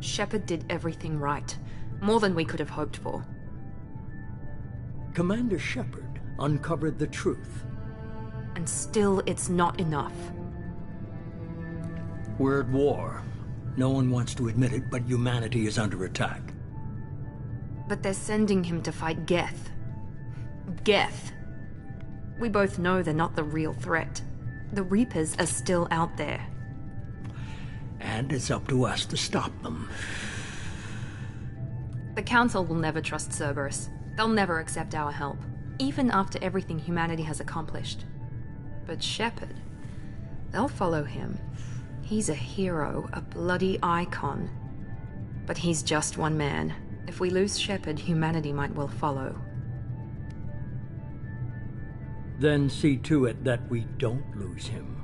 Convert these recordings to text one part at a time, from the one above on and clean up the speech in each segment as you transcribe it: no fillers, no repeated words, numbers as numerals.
Shepard did everything right. More than we could have hoped for. Commander Shepard uncovered the truth. And still, it's not enough. We're at war. No one wants to admit it, but humanity is under attack. But they're sending him to fight Geth. Geth. We both know they're not the real threat. The Reapers are still out there. And it's up to us to stop them. The Council will never trust Cerberus. They'll never accept our help, even after everything humanity has accomplished. But Shepard, they'll follow him. He's a hero, a bloody icon. But he's just one man. If we lose Shepard, humanity might well follow. Then see to it that we don't lose him.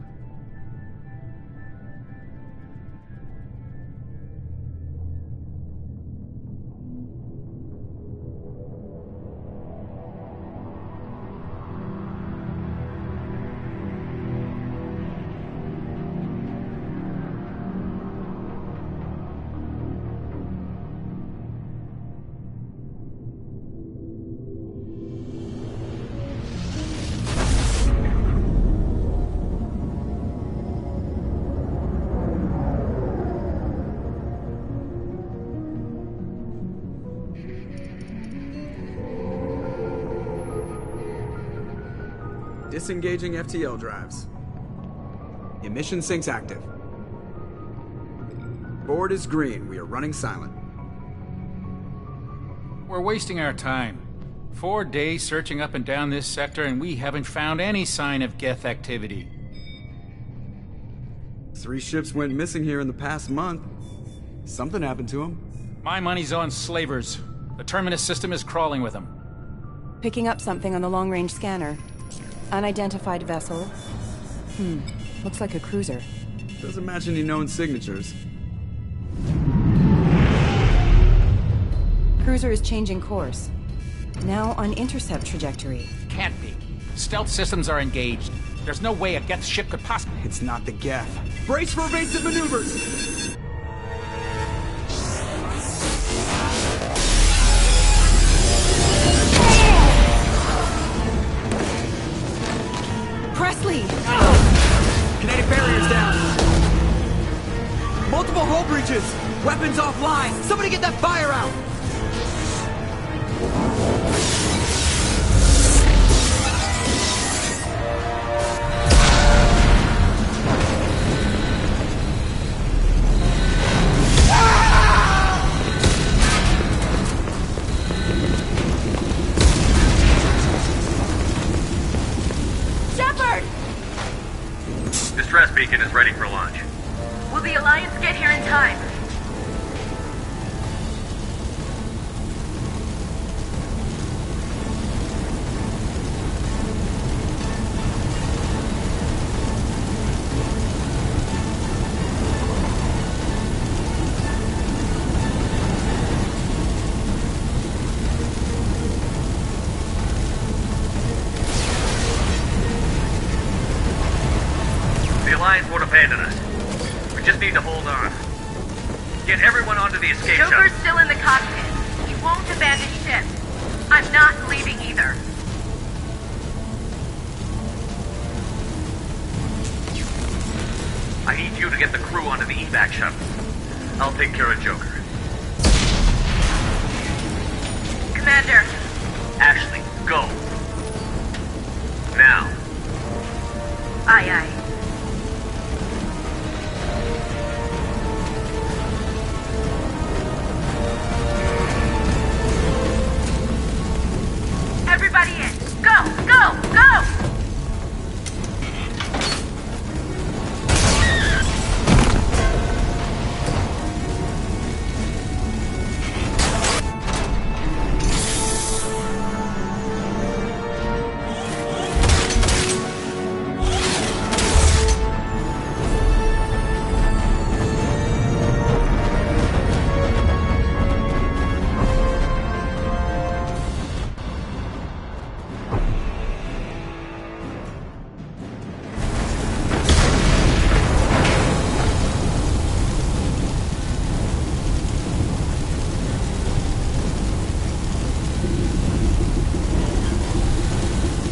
Disengaging FTL drives. Emission sinks active. Board is green. We are running silent. We're wasting our time. 4 days searching up and down this sector, and we haven't found any sign of Geth activity. 3 ships went missing here in the past month. Something happened to them. My money's on slavers. The Terminus system is crawling with them. Picking up something on the long-range scanner. Unidentified vessel. Looks like a cruiser. Doesn't match any known signatures. Cruiser is changing course. Now on intercept trajectory. Can't be. Stealth systems are engaged. There's no way a Geth ship could possibly... It's not the Geth. Brace for evasive maneuvers! Presley! Kinetic barriers down! Multiple hull breaches! Weapons offline! Somebody get that fire out! ready for launch. Will the Alliance get here in time? The Alliance won't abandon us. We just need to hold on. Get everyone onto the escape Joker's shuttle. still in the cockpit. He won't abandon ship. I'm not leaving either. I need you to get the crew onto the evac shuttle. I'll take care of Joker. Commander, Ashley, go. Now. aye aye. Everybody in. Go, go, go!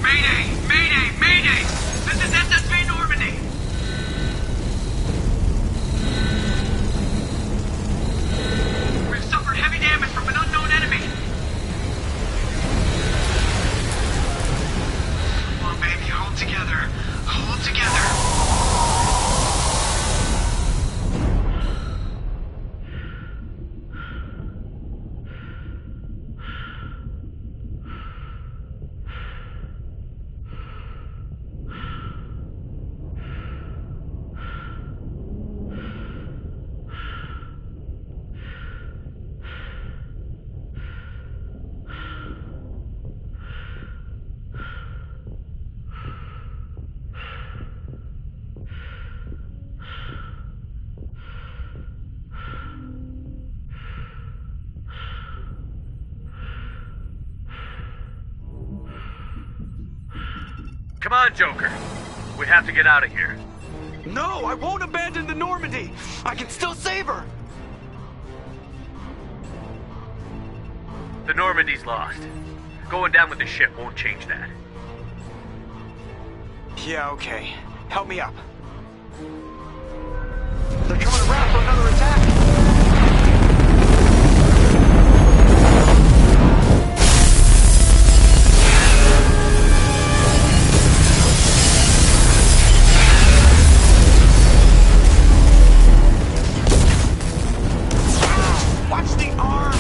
Mayday! Mayday! Mayday! This is SSV Normandy! We've suffered heavy damage from an unknown enemy. Come on, baby, hold together. Hold together. Come on, Joker. We have to get out of here. No, I won't abandon the Normandy. I can still save her. The Normandy's lost. Going down with the ship won't change that. Yeah, okay. Help me up. They're coming around for another attack. Watch the arm!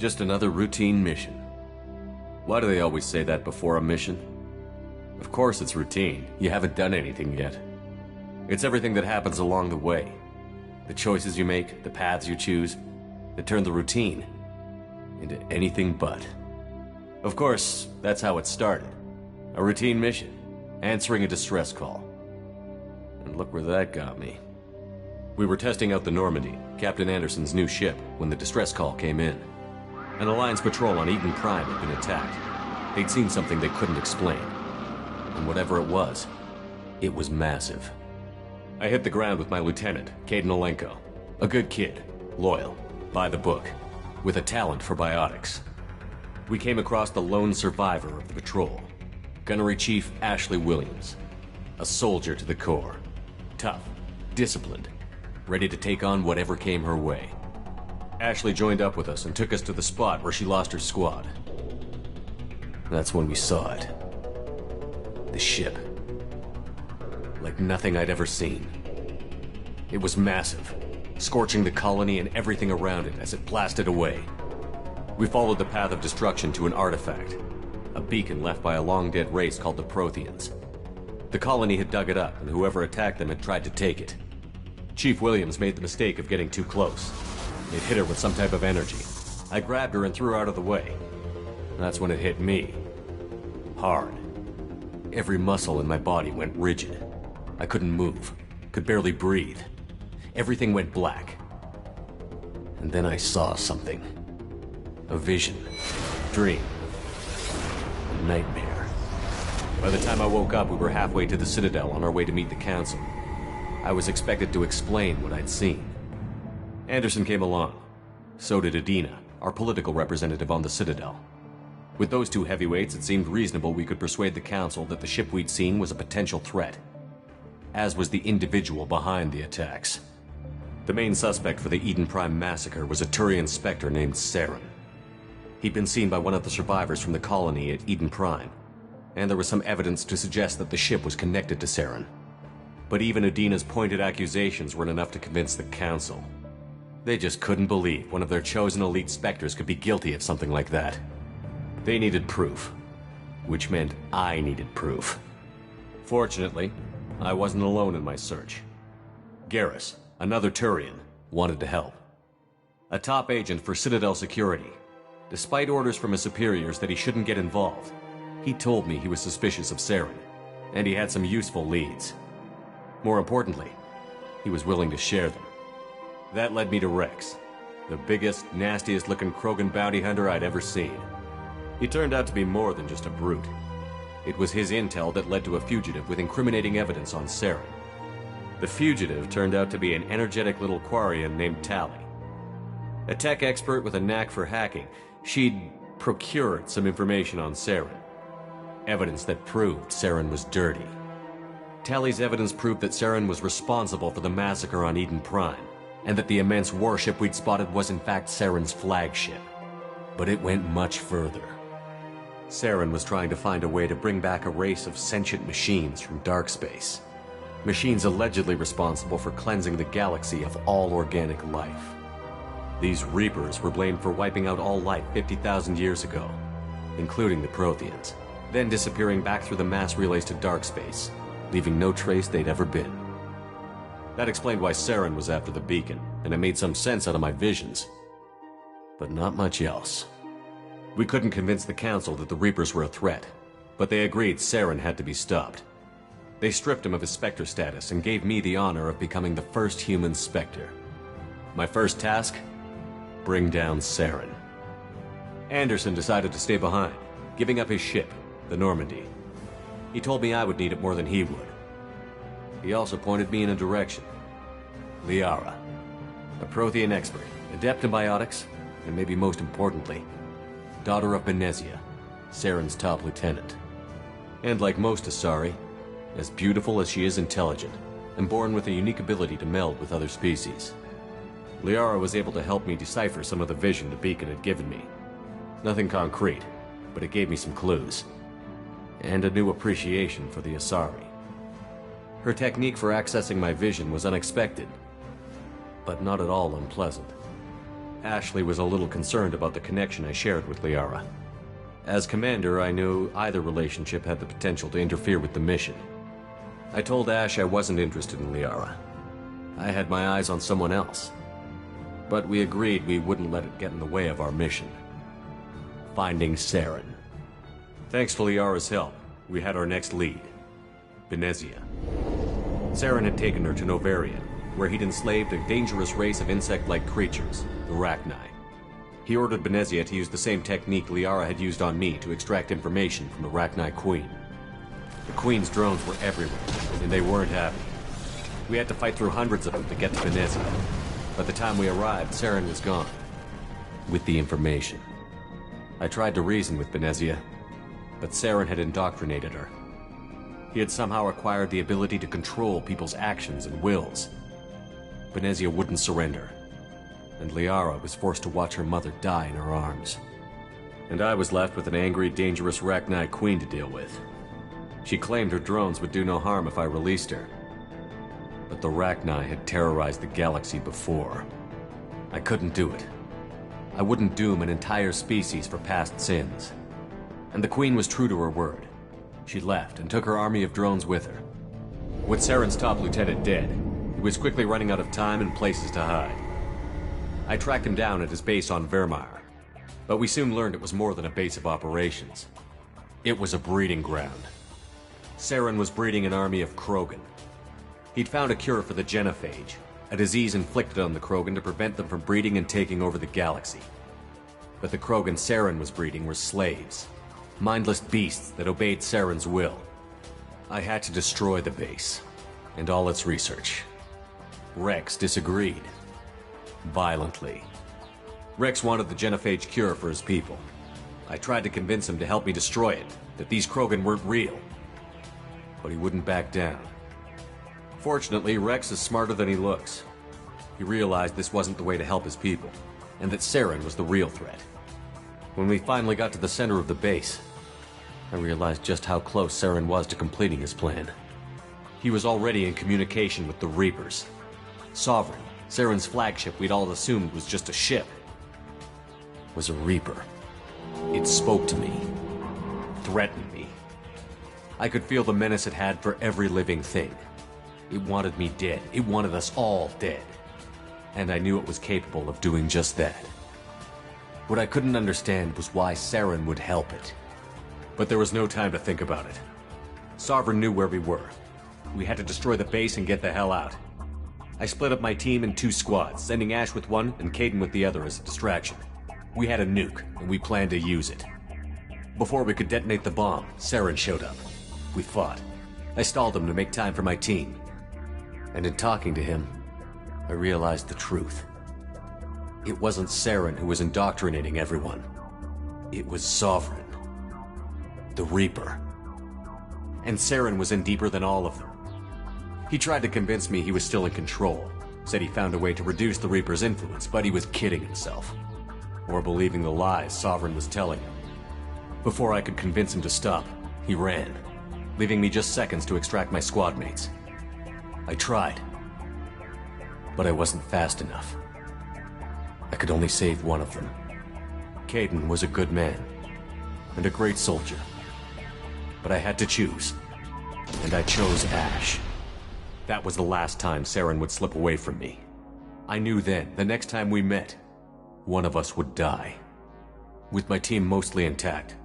Just another routine mission. Why do they always say that before a mission? Of course it's routine. You haven't done anything yet. It's everything that happens along the way. The choices you make, the paths you choose, that turn the routine into anything but. Of course, that's how it started. A routine mission, answering a distress call. And look where that got me. We were testing out the Normandy, Captain Anderson's new ship, when the distress call came in. An Alliance patrol on Eden Prime had been attacked. They'd seen something they couldn't explain. And whatever it was massive. I hit the ground with my lieutenant, Caden Olenko. A good kid, loyal, by the book, with a talent for biotics. We came across the lone survivor of the patrol, Gunnery Chief Ashley Williams. A soldier to the core. Tough, disciplined, ready to take on whatever came her way. Ashley joined up with us and took us to the spot where she lost her squad. That's when we saw it. The ship. Like nothing I'd ever seen. It was massive, scorching the colony and everything around it as it blasted away. We followed the path of destruction to an artifact, a beacon left by a long-dead race called the Protheans. The colony had dug it up, and whoever attacked them had tried to take it. Chief Williams made the mistake of getting too close. It hit her with some type of energy. I grabbed her and threw her out of the way. That's when it hit me. Hard. Every muscle in my body went rigid. I couldn't move, could barely breathe. Everything went black. And then I saw something. A vision. Dream. A nightmare. By the time I woke up, we were halfway to the Citadel on our way to meet the Council. I was expected to explain what I'd seen. Anderson came along. So did Adina, our political representative on the Citadel. With those two heavyweights, it seemed reasonable we could persuade the Council that the ship we'd seen was a potential threat. As was the individual behind the attacks. The main suspect for the Eden Prime massacre was a Turian Spectre named Saren. He'd been seen by one of the survivors from the colony at Eden Prime, and there was some evidence to suggest that the ship was connected to Saren. But even Adina's pointed accusations weren't enough to convince the Council. They just couldn't believe one of their chosen elite Spectres could be guilty of something like that. They needed proof, which meant I needed proof. Fortunately, I wasn't alone in my search. Garrus, another Turian, wanted to help. A top agent for Citadel Security. Despite orders from his superiors that he shouldn't get involved, he told me he was suspicious of Saren, and he had some useful leads. More importantly, he was willing to share them. That led me to Rex, the biggest, nastiest-looking Krogan bounty hunter I'd ever seen. He turned out to be more than just a brute. It was his intel that led to a fugitive with incriminating evidence on Saren. The fugitive turned out to be an energetic little Quarian named Tali. A tech expert with a knack for hacking, she'd procured some information on Saren. Evidence that proved Saren was dirty. Tali's evidence proved that Saren was responsible for the massacre on Eden Prime, and that the immense warship we'd spotted was in fact Saren's flagship. But it went much further. Saren was trying to find a way to bring back a race of sentient machines from dark space. Machines allegedly responsible for cleansing the galaxy of all organic life. These Reapers were blamed for wiping out all life 50,000 years ago, including the Protheans, then disappearing back through the mass relays to dark space, leaving no trace they'd ever been. That explained why Saren was after the beacon, and it made some sense out of my visions. But not much else. We couldn't convince the Council that the Reapers were a threat, but they agreed Saren had to be stopped. They stripped him of his Spectre status and gave me the honor of becoming the first human Spectre. My first task? Bring down Saren. Anderson decided to stay behind, giving up his ship, the Normandy. He told me I would need it more than he would. He also pointed me in a direction. Liara, a Prothean expert, adept in biotics, and maybe most importantly, daughter of Benezia, Saren's top lieutenant. And like most Asari, as beautiful as she is intelligent, and born with a unique ability to meld with other species. Liara was able to help me decipher some of the vision the beacon had given me. Nothing concrete, but it gave me some clues. And a new appreciation for the Asari. Her technique for accessing my vision was unexpected, but not at all unpleasant. Ashley was a little concerned about the connection I shared with Liara. As commander, I knew either relationship had the potential to interfere with the mission. I told Ash I wasn't interested in Liara. I had my eyes on someone else. But we agreed we wouldn't let it get in the way of our mission. Finding Saren. Thanks to Liara's help, we had our next lead. Benezia. Saren had taken her to Novaria, where he'd enslaved a dangerous race of insect-like creatures, the Rachni. He ordered Benezia to use the same technique Liara had used on me to extract information from the Rachni Queen. The Queen's drones were everywhere, and they weren't happy. We had to fight through hundreds of them to get to Benezia. By the time we arrived, Saren was gone. With the information. I tried to reason with Benezia, but Saren had indoctrinated her. He had somehow acquired the ability to control people's actions and wills. Benezia wouldn't surrender, and Liara was forced to watch her mother die in her arms. And I was left with an angry, dangerous Rachni Queen to deal with. She claimed her drones would do no harm if I released her. But the Rachni had terrorized the galaxy before. I couldn't do it. I wouldn't doom an entire species for past sins. And the Queen was true to her word. She left and took her army of drones with her. With Saren's top lieutenant dead, he was quickly running out of time and places to hide. I tracked him down at his base on Vermeer, but we soon learned it was more than a base of operations. It was a breeding ground. Saren was breeding an army of Krogan. He'd found a cure for the genophage, a disease inflicted on the Krogan to prevent them from breeding and taking over the galaxy. But the Krogan Saren was breeding were slaves, mindless beasts that obeyed Saren's will. I had to destroy the base, and all its research. Rex disagreed. Violently. Rex wanted the genophage cure for his people. I tried to convince him to help me destroy it, that these Krogan weren't real. But he wouldn't back down. Fortunately, Rex is smarter than he looks. He realized this wasn't the way to help his people, and that Saren was the real threat. When we finally got to the center of the base, I realized just how close Saren was to completing his plan. He was already in communication with the Reapers. Sovereign, Saren's flagship we'd all assumed was just a ship, was a Reaper. It spoke to me, threatened me. I could feel the menace it had for every living thing. It wanted me dead. It wanted us all dead. And I knew it was capable of doing just that. What I couldn't understand was why Saren would help it. But there was no time to think about it. Sovereign knew where we were. We had to destroy the base and get the hell out. I split up my team in 2 squads, sending Ash with one and Kaidan with the other as a distraction. We had a nuke, and we planned to use it. Before we could detonate the bomb, Saren showed up. We fought. I stalled him to make time for my team. And in talking to him, I realized the truth. It wasn't Saren who was indoctrinating everyone. It was Sovereign. The Reaper. And Saren was in deeper than all of them. He tried to convince me he was still in control. Said he found a way to reduce the Reaper's influence, but he was kidding himself. Or believing the lies Sovereign was telling him. Before I could convince him to stop, he ran, leaving me just seconds to extract my squad mates. I tried, but I wasn't fast enough. I could only save one of them. Kaidan was a good man, and a great soldier. But I had to choose, and I chose Ash. That was the last time Saren would slip away from me. I knew then, the next time we met, one of us would die. With my team mostly intact,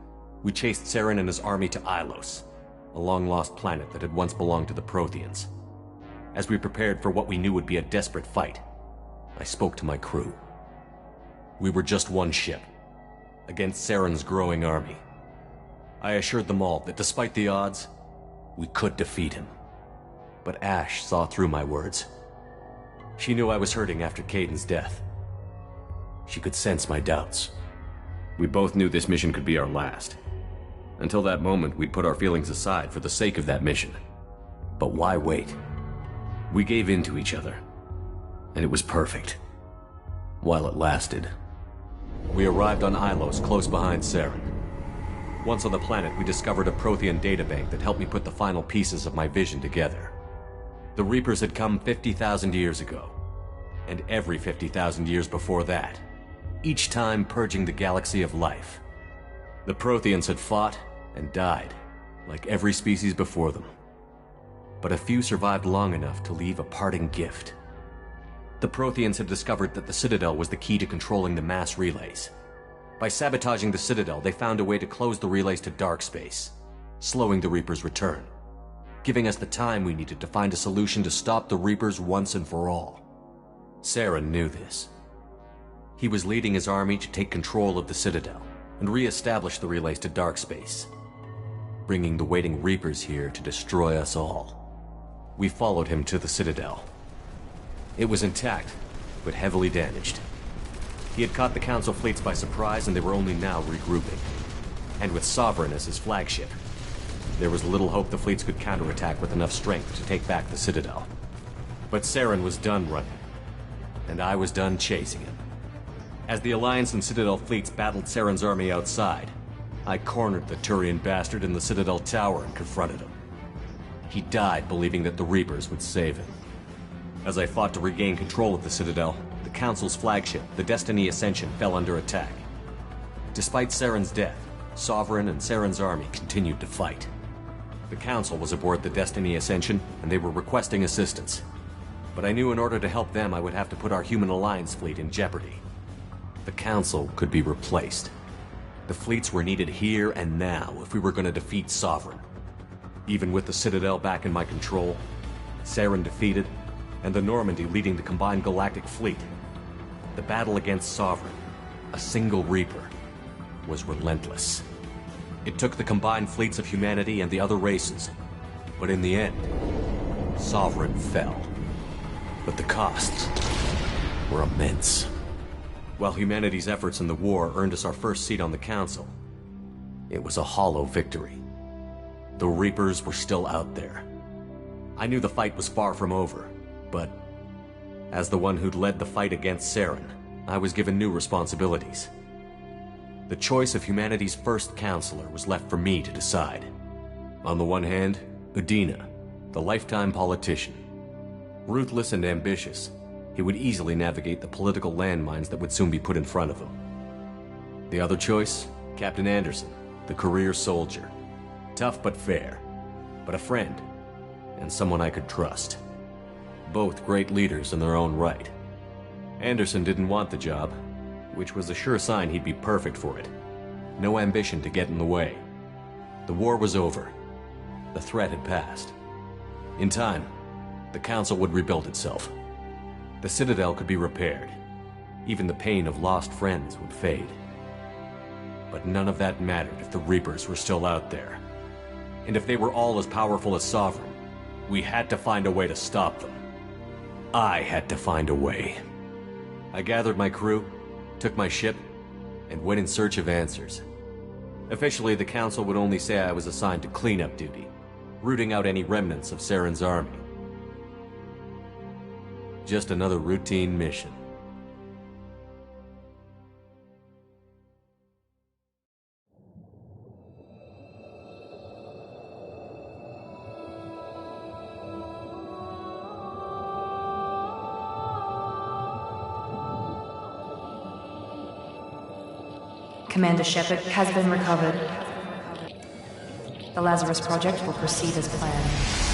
we chased Saren and his army to Ilos, a long-lost planet that had once belonged to the Protheans. As we prepared for what we knew would be a desperate fight, I spoke to my crew. We were just one ship, against Saren's growing army. I assured them all that despite the odds, we could defeat him. But Ash saw through my words. She knew I was hurting after Kaidan's death. She could sense my doubts. We both knew this mission could be our last. Until that moment, we'd put our feelings aside for the sake of that mission. But why wait? We gave in to each other, and it was perfect. While it lasted. We arrived on Ilos, close behind Saren. Once on the planet, we discovered a Prothean databank that helped me put the final pieces of my vision together. The Reapers had come 50,000 years ago, and every 50,000 years before that. each time purging the galaxy of life. The Protheans had fought and died, like every species before them. But a few survived long enough to leave a parting gift. The Protheans had discovered that the Citadel was the key to controlling the mass relays. By sabotaging the Citadel, they found a way to close the relays to dark space, slowing the Reaper's return, giving us the time we needed to find a solution to stop the Reapers once and for all. Saren knew this. He was leading his army to take control of the Citadel and re-establish the relays to dark space, bringing the waiting Reapers here to destroy us all. We followed him to the Citadel. It was intact, but heavily damaged. He had caught the Council fleets by surprise, and they were only now regrouping. And with Sovereign as his flagship, there was little hope the fleets could counterattack with enough strength to take back the Citadel. But Saren was done running, and I was done chasing him. As the Alliance and Citadel fleets battled Saren's army outside, I cornered the Turian bastard in the Citadel tower and confronted him. He died believing that the Reapers would save him. As I fought to regain control of the Citadel, the Council's flagship, the Destiny Ascension, fell under attack. Despite Saren's death, Sovereign and Saren's army continued to fight. The Council was aboard the Destiny Ascension, and they were requesting assistance. But I knew in order to help them, I would have to put our Human Alliance fleet in jeopardy. The Council could be replaced. The fleets were needed here and now if we were going to defeat Sovereign. Even with the Citadel back in my control, Saren defeated, and the Normandy leading the combined galactic fleet, the battle against Sovereign, a single Reaper, was relentless. It took the combined fleets of humanity and the other races, but in the end, Sovereign fell. But the costs were immense. While humanity's efforts in the war earned us our first seat on the Council, it was a hollow victory. The Reapers were still out there. I knew the fight was far from over, but as the one who'd led the fight against Saren, I was given new responsibilities. The choice of humanity's first counselor was left for me to decide. On the one hand, Udina, the lifetime politician. Ruthless and ambitious, he would easily navigate the political landmines that would soon be put in front of him. The other choice, Captain Anderson, the career soldier. Tough but fair, but a friend, and someone I could trust. Both great leaders in their own right. Anderson didn't want the job, which was a sure sign he'd be perfect for it. No ambition to get in the way. The war was over. The threat had passed. In time, the Council would rebuild itself. The Citadel could be repaired. Even the pain of lost friends would fade. But none of that mattered if the Reapers were still out there. And if they were all as powerful as Sovereign, we had to find a way to stop them. I had to find a way. I gathered my crew, took my ship, and went in search of answers. Officially, the Council would only say I was assigned to cleanup duty, rooting out any remnants of Saren's army. Just another routine mission. Commander Shepard has been recovered. The Lazarus Project will proceed as planned.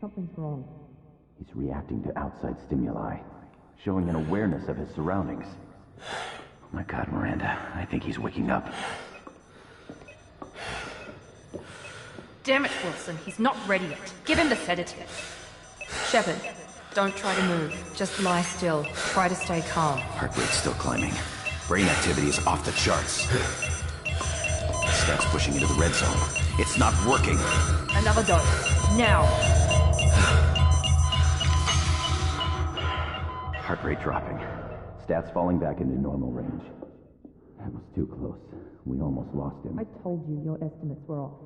Something's wrong. He's reacting to outside stimuli, showing an awareness of his surroundings. Oh my God, Miranda, I think he's waking up. Damn it, Wilson, he's not ready yet. Give him the sedative. Shepard, don't try to move. Just lie still. Try to stay calm. Heart rate's still climbing. Brain activity is off the charts. Steps pushing into the red zone. It's not working. Another dose. Now. Heart rate dropping. Stats falling back into normal range. That was too close. We almost lost him. I told you your estimates were off.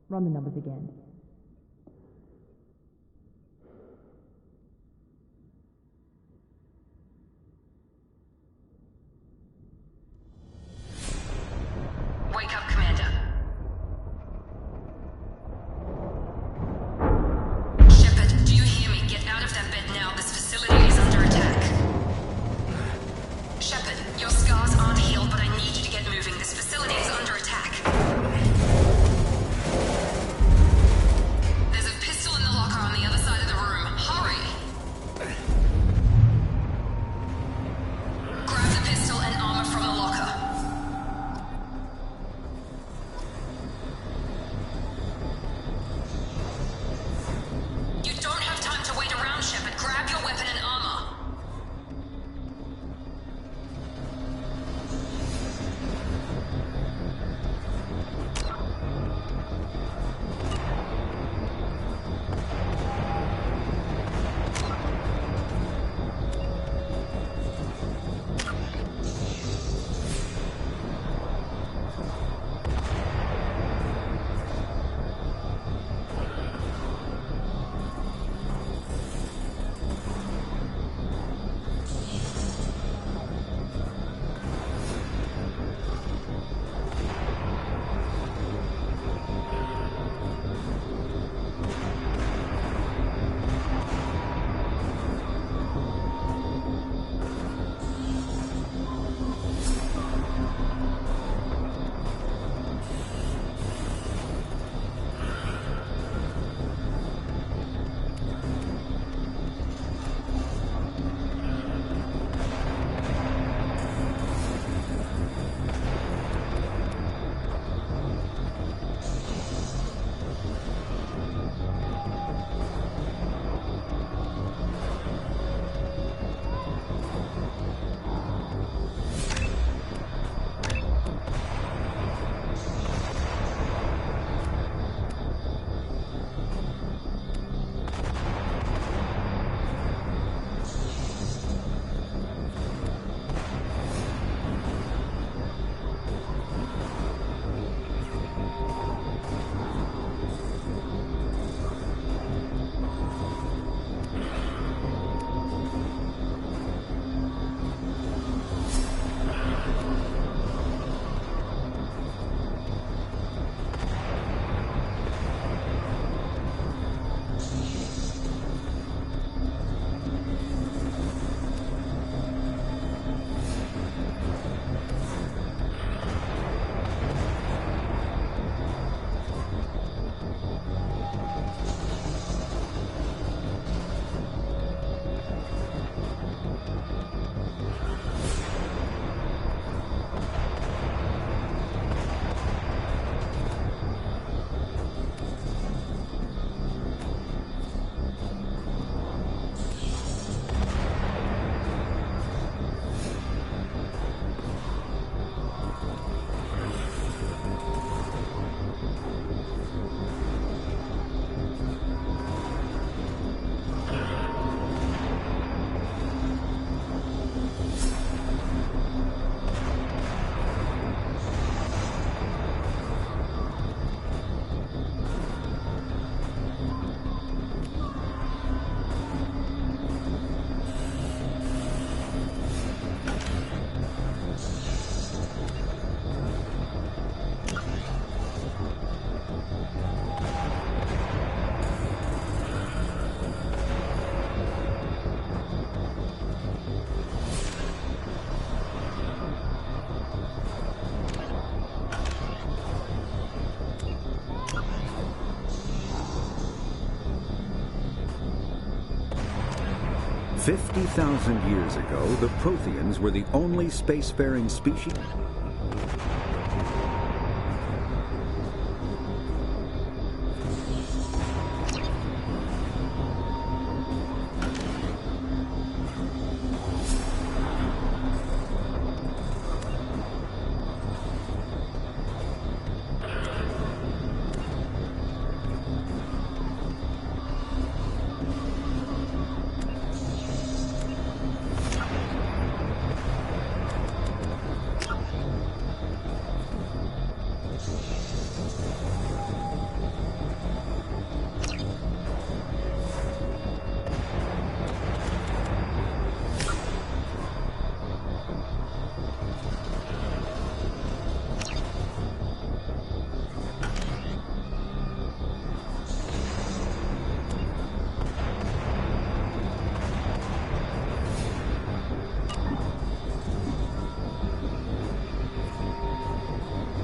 Run the numbers again. Wake up, Commander. Shepard, do you hear me? Get out of that bed now. This facility is under attack. Shepard, your scars aren't healed, but I need you to get moving. This facility is under attack. 50,000 years ago, the Protheans were the only spacefaring species.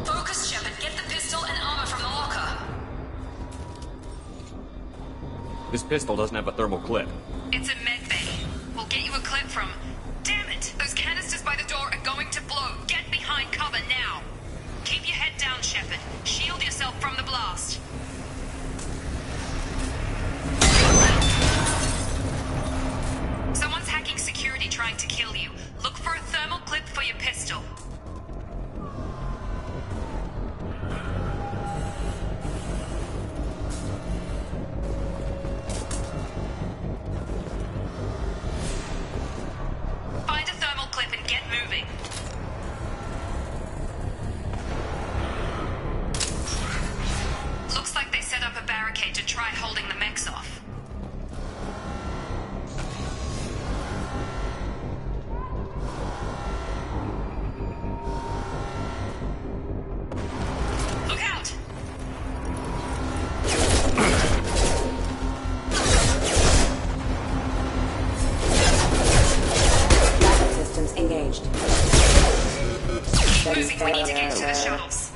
Focus, Shepard. Get the pistol and armor from the locker. This pistol doesn't have a thermal clip. It's a med bay. We'll get you a clip from... Damn it! Those canisters by the door are going to blow. Get behind cover now. Keep your head down, Shepard. Shield yourself from the blast. Someone's hacking security trying to kill you. Look for a thermal clip for your pistol. Find a thermal clip and get moving. Looks like they set up a barricade to try holding the mechs off. Look out! Backup systems engaged. Keep moving. We need to get to the shuttles.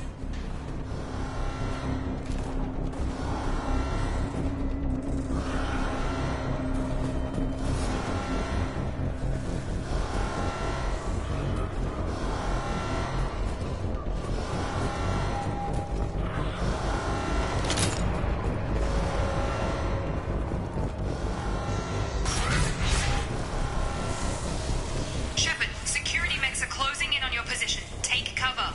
Shepard, security mechs are closing in on your position. Take cover.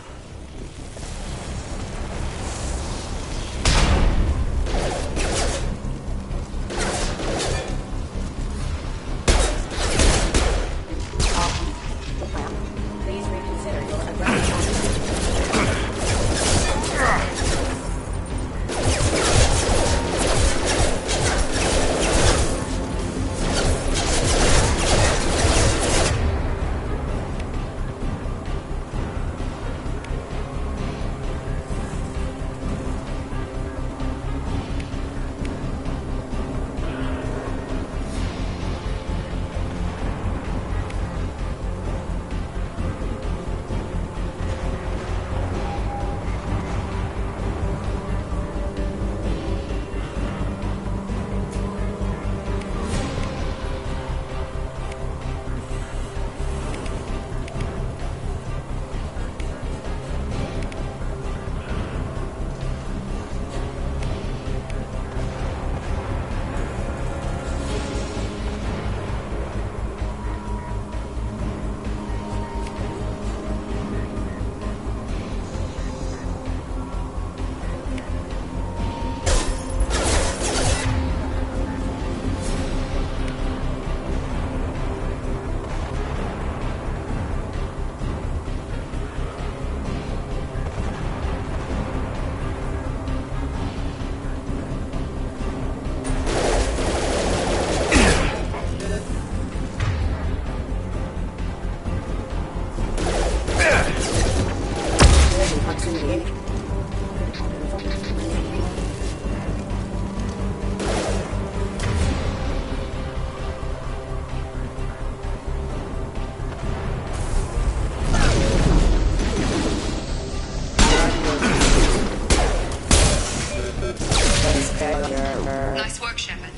Please reconsider your aggressive. Nice work, Shepard.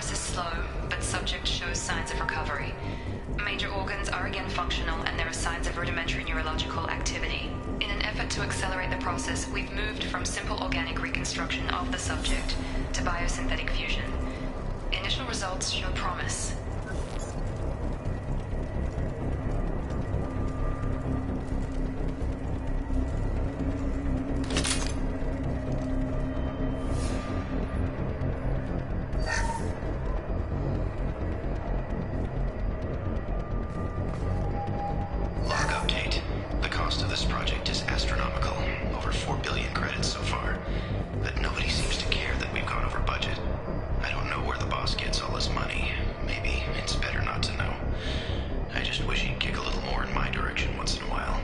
progress is slow, but subject shows signs of recovery. Major organs are again functional, and there are signs of rudimentary neurological activity. In an effort to accelerate the process, we've moved from simple organic reconstruction of the subject to biosynthetic fusion. Initial results show promise. Log update. The cost of this project is astronomical. Over 4 billion credits so far. But nobody seems to care that we've gone over budget. I don't know where the boss gets all his money. Maybe it's better not to know. I just wish he'd kick a little more in my direction once in a while.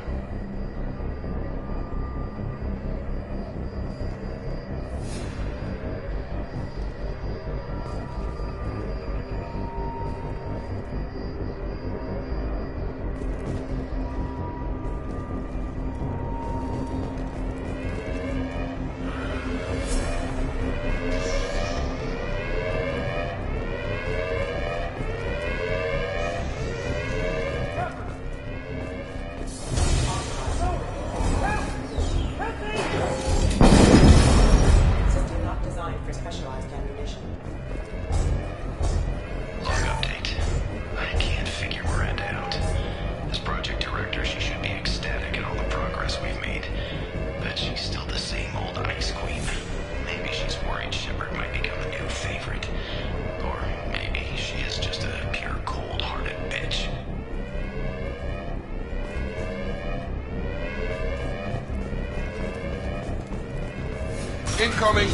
Incoming!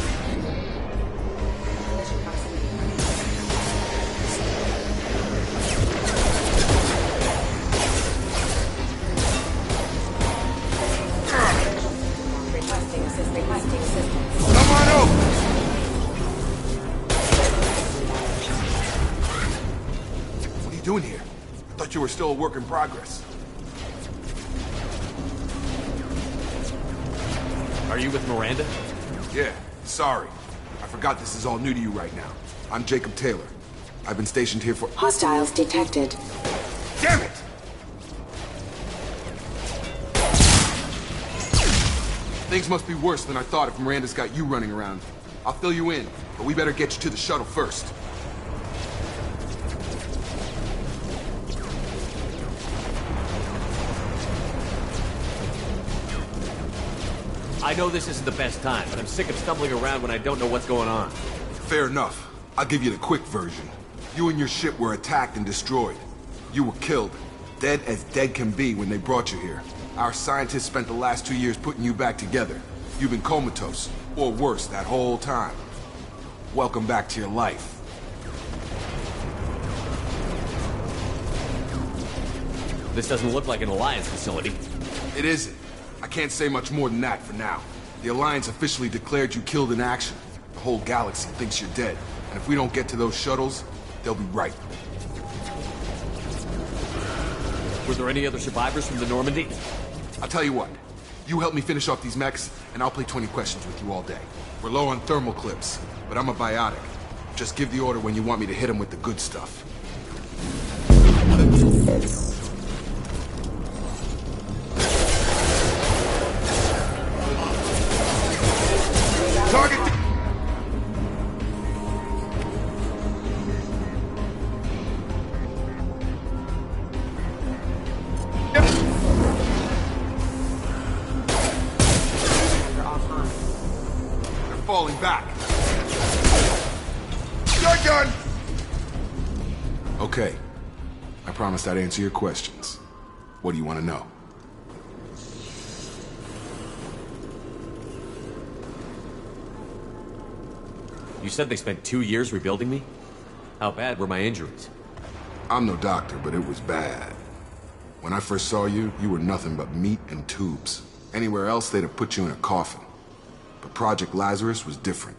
Requesting assistance. Come on over! What are you doing here? I thought you were still a work in progress. Are you with Miranda? Yeah, sorry. I forgot this is all new to you right now. I'm Jacob Taylor. I've been stationed here for— Hostiles detected. Damn it! Things must be worse than I thought if Miranda's got you running around. I'll fill you in, but we better get you to the shuttle first. I know this isn't the best time, but I'm sick of stumbling around when I don't know what's going on. Fair enough. I'll give you the quick version. You and your ship were attacked and destroyed. You were killed. Dead as dead can be when they brought you here. Our scientists spent the last 2 years putting you back together. You've been comatose, or worse, that whole time. Welcome back to your life. This doesn't look like an Alliance facility. It isn't. I can't say much more than that for now. The Alliance officially declared you killed in action. The whole galaxy thinks you're dead. And if we don't get to those shuttles, they'll be right. Were there any other survivors from the Normandy? I'll tell you what. You help me finish off these mechs, and I'll play 20 questions with you all day. We're low on thermal clips, but I'm a biotic. Just give the order when you want me to hit them with the good stuff. Target! They're falling back. Shotgun! Okay. I promised I'd answer your questions. What do you want to know? You said they spent 2 years rebuilding me? How bad were my injuries? I'm no doctor, but it was bad. When I first saw you, you were nothing but meat and tubes. Anywhere else, they'd have put you in a coffin. But Project Lazarus was different.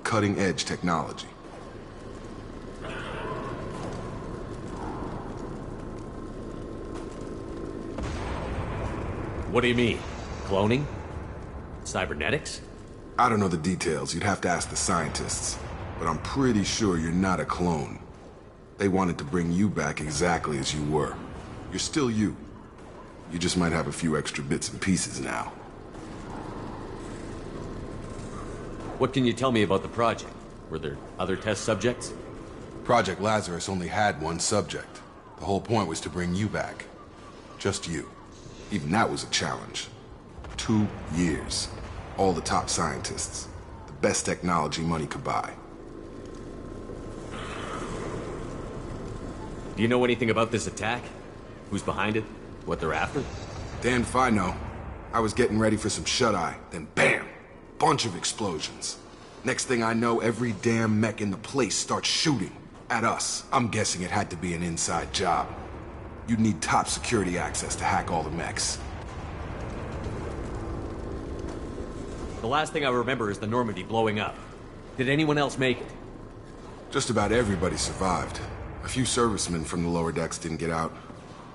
Cutting-edge technology. What do you mean? Cloning? Cybernetics? I don't know the details. You'd have to ask the scientists. but I'm pretty sure you're not a clone. They wanted to bring you back exactly as you were. You're still you. You just might have a few extra bits and pieces now. What can you tell me about the project? Were there other test subjects? Project Lazarus only had one subject. The whole point was to bring you back. Just you. Even that was a challenge. 2 years. All the top scientists. The best technology money could buy. Do you know anything about this attack? Who's behind it? What they're after? Damned if I know. I was getting ready for some shut-eye, then bam! Bunch of explosions. Next thing I know, every damn mech in the place starts shooting. At us. I'm guessing it had to be an inside job. You'd need top security access to hack all the mechs. The last thing I remember is the Normandy blowing up. Did anyone else make it? Just about everybody survived. A few servicemen from the lower decks didn't get out.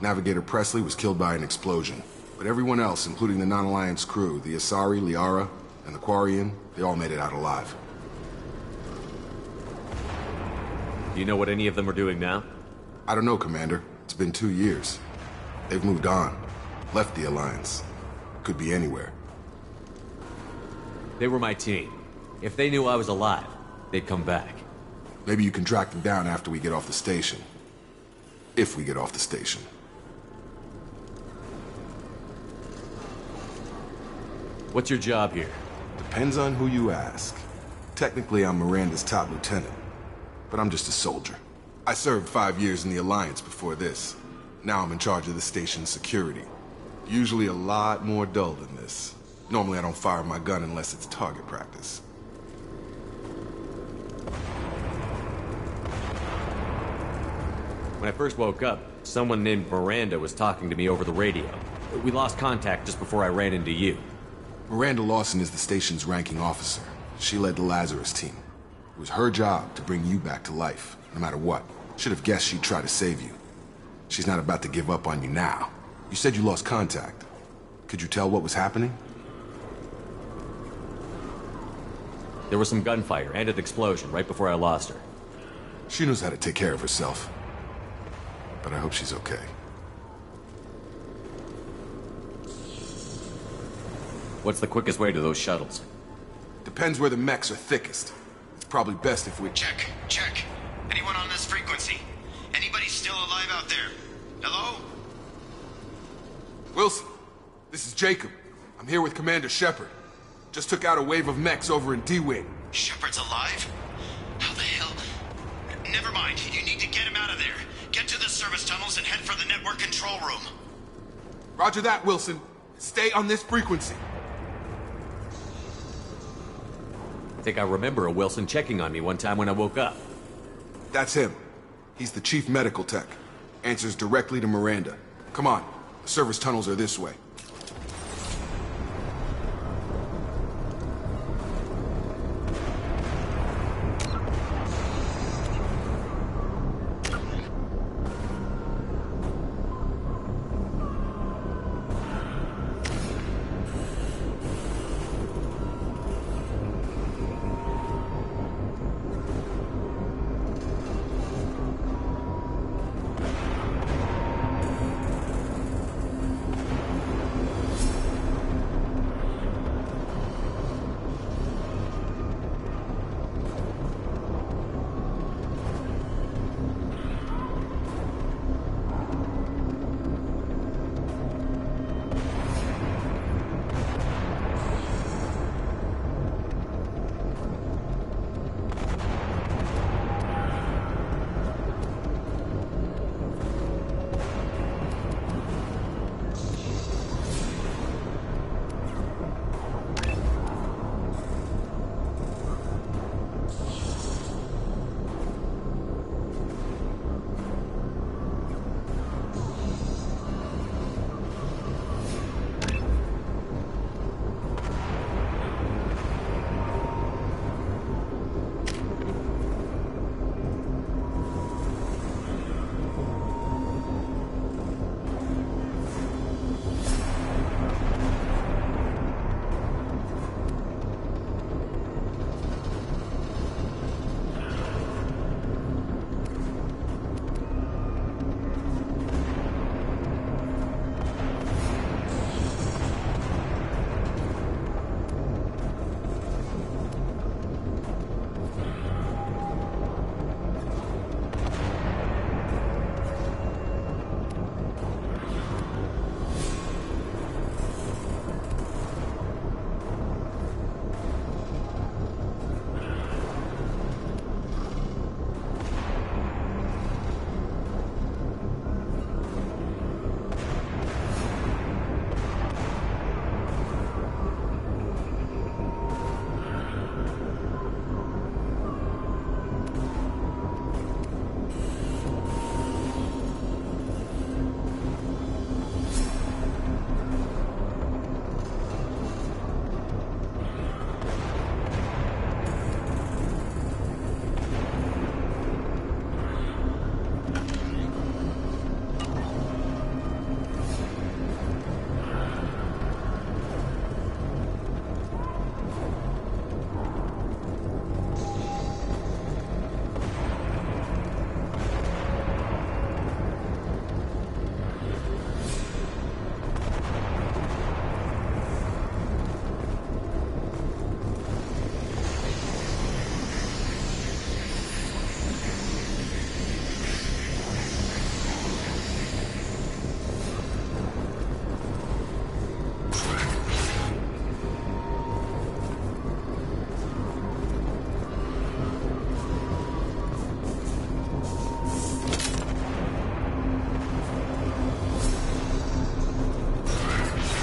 Navigator Presley was killed by an explosion. But everyone else, including the non-Alliance crew, the Asari, Liara, and the Quarian, they all made it out alive. Do you know what any of them are doing now? I don't know, Commander. It's been 2 years. They've moved on. Left the Alliance. Could be anywhere. They were my team. If they knew I was alive, they'd come back. Maybe you can track them down after we get off the station. If we get off the station. What's your job here? Depends on who you ask. Technically, I'm Miranda's top lieutenant. But I'm just a soldier. I served 5 years in the Alliance before this. Now I'm in charge of the station's security. Usually a lot more dull than this. Normally I don't fire my gun unless it's target practice. When I first woke up, someone named Miranda was talking to me over the radio. We lost contact just before I ran into you. Miranda Lawson is the station's ranking officer. She led the Lazarus team. It was her job to bring you back to life, no matter what. Should have guessed she'd try to save you. She's not about to give up on you now. You said you lost contact. Could you tell what was happening? There was some gunfire and an explosion right before I lost her. She knows how to take care of herself. But I hope she's okay. What's the quickest way to those shuttles? Depends where the mechs are thickest. It's probably best if we... Check. Anyone on this frequency? Anybody still alive out there? Hello? Wilson, this is Jacob. I'm here with Commander Shepard. Just took out a wave of mechs over in D-Wing. Shepard's alive? How the hell? Never mind. You need to get him out of there. Get to the service tunnels and head for the network control room. Roger that, Wilson. Stay on this frequency. I think I remember a Wilson checking on me one time when I woke up. That's him. He's the chief medical tech. Answers directly to Miranda. Come on. The service tunnels are this way.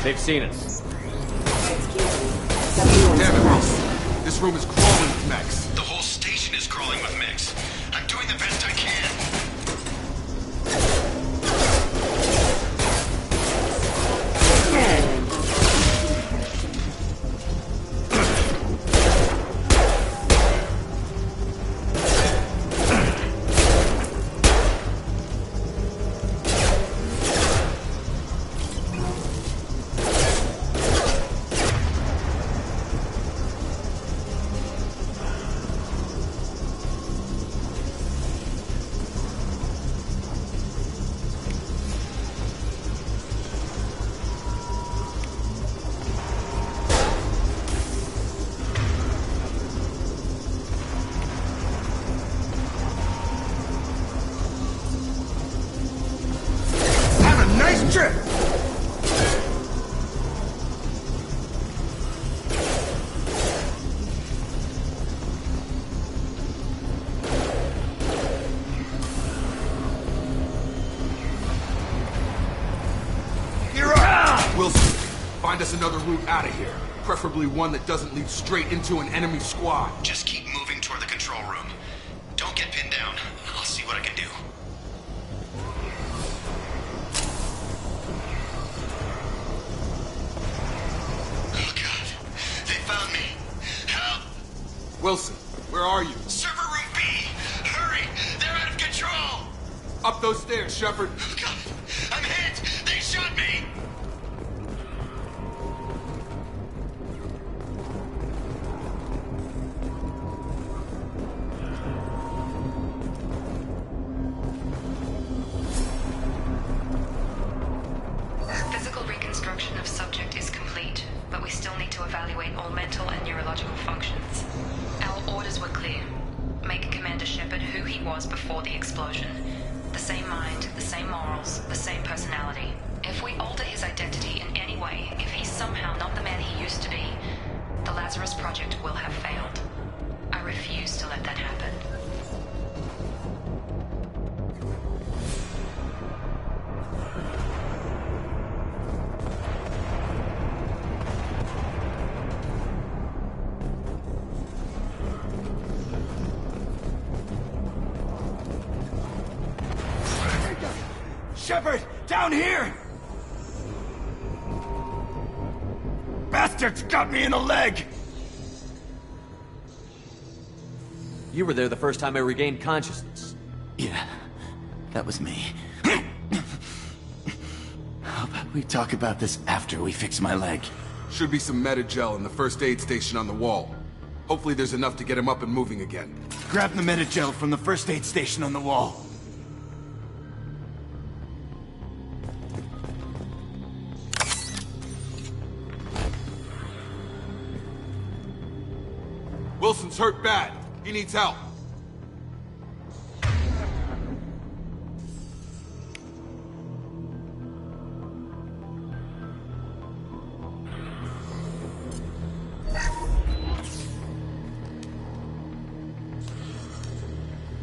They've seen us. Damn it, Wilson. This room is crawling with mechs. The whole station is crawling with mechs. I'm doing the best I can. Trip! You're up! Wilson, find us another route out of here. Preferably one that doesn't lead straight into an enemy squad. Just keep moving toward the control room. Don't get pinned down. I'll see what I can do. Wilson, where are you? Server room B! Hurry! They're out of control! Up those stairs, Shepard. Oh, God! I'm hit! They shot me! Physical reconstruction of subject is complete, but we still need to evaluate all mental and neurological functions. Our orders were clear. Make Commander Shepard who he was before the explosion. The same mind, the same morals, the same personality. If we alter his identity in any way, if he's somehow not the man he used to be, the Lazarus Project will have failed. I refuse to let that happen. Shepard, down here! Bastards got me in the leg! You were there the first time I regained consciousness. Yeah, that was me. How about we talk about this after we fix my leg? Should be some Metagel in the first aid station on the wall. Hopefully there's enough to get him up and moving again. Grab the Metagel from the first aid station on the wall. Wilson's hurt bad. He needs help.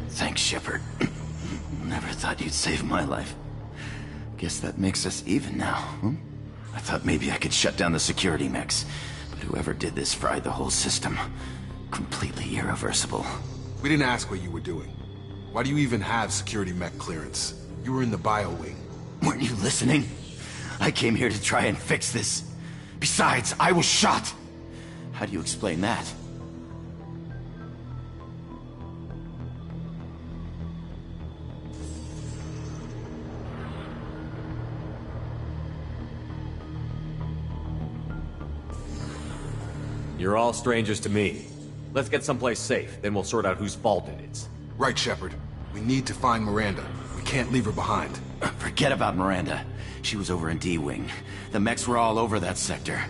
Thanks, Shepard. Never thought you'd save my life. Guess that makes us even now, huh? I thought maybe I could shut down the security mechs, but whoever did this fried the whole system. Completely irreversible. We didn't ask what you were doing. Why do you even have security mech clearance? You were in the bio wing. Weren't you listening? I came here to try and fix this. Besides, I was shot. How do you explain that? You're all strangers to me. Let's get someplace safe, then we'll sort out whose fault it is. Right, Shepard. We need to find Miranda. We can't leave her behind. Forget about Miranda. She was over in D-Wing. The mechs were all over that sector.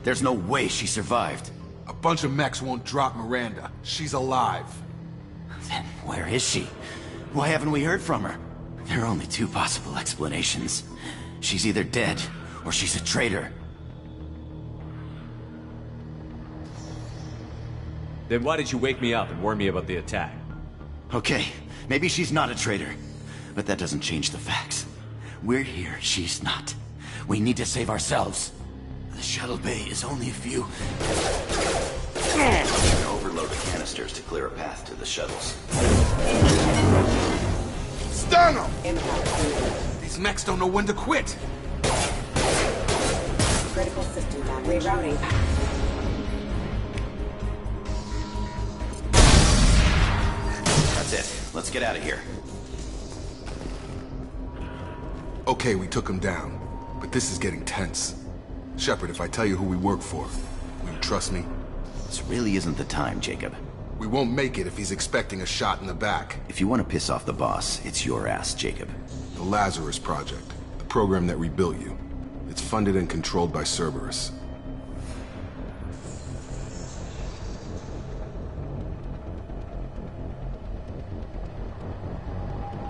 There's no way she survived. A bunch of mechs won't drop Miranda. She's alive. Then where is she? Why haven't we heard from her? There are only two possible explanations. She's either dead, or she's a traitor. Then why did you wake me up and warn me about the attack? Okay, maybe she's not a traitor. But that doesn't change the facts. We're here, she's not. We need to save ourselves. shuttle bay is only a few. Overload the canisters to clear a path to the shuttles. Stun them! These mechs don't know when to quit. Critical system down. Rerouting. That's it. Let's get out of here. Okay, we took him down. But this is getting tense. Shepard, if I tell you who we work for, will you trust me? This really isn't the time, Jacob. We won't make it if he's expecting a shot in the back. If you want to piss off the boss, it's your ass, Jacob. The Lazarus Project. The program that rebuilt you. It's funded and controlled by Cerberus.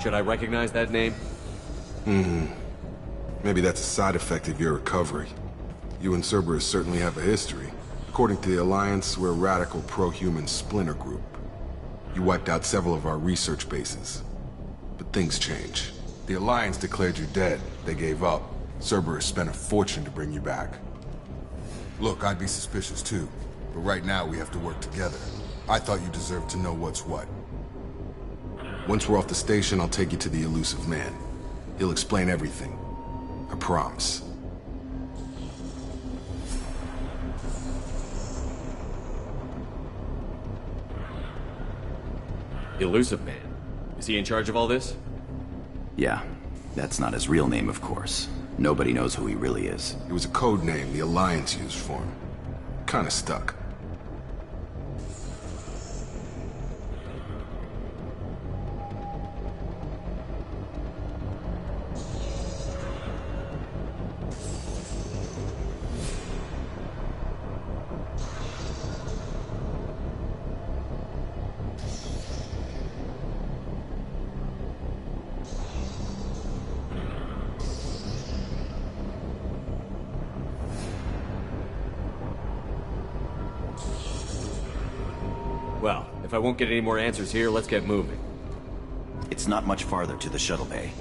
Should I recognize that name? Maybe that's a side effect of your recovery. You and Cerberus certainly have a history. According to the Alliance, we're a radical pro-human splinter group. You wiped out several of our research bases. But things change. The Alliance declared you dead. They gave up. Cerberus spent a fortune to bring you back. Look, I'd be suspicious too. But right now we have to work together. I thought you deserved to know what's what. Once we're off the station, I'll take you to the elusive man. He'll explain everything. I promise. Elusive Man. Is he in charge of all this? Yeah. That's not his real name, of course. Nobody knows who he really is. It was a code name the Alliance used for him. Kinda stuck. Well, if I won't get any more answers here, let's get moving. It's not much farther to the shuttle bay.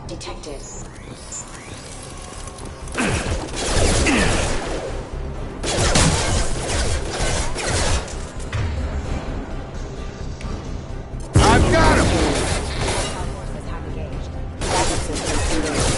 Detected. I've got him! Our forces have engaged. Backup systems online.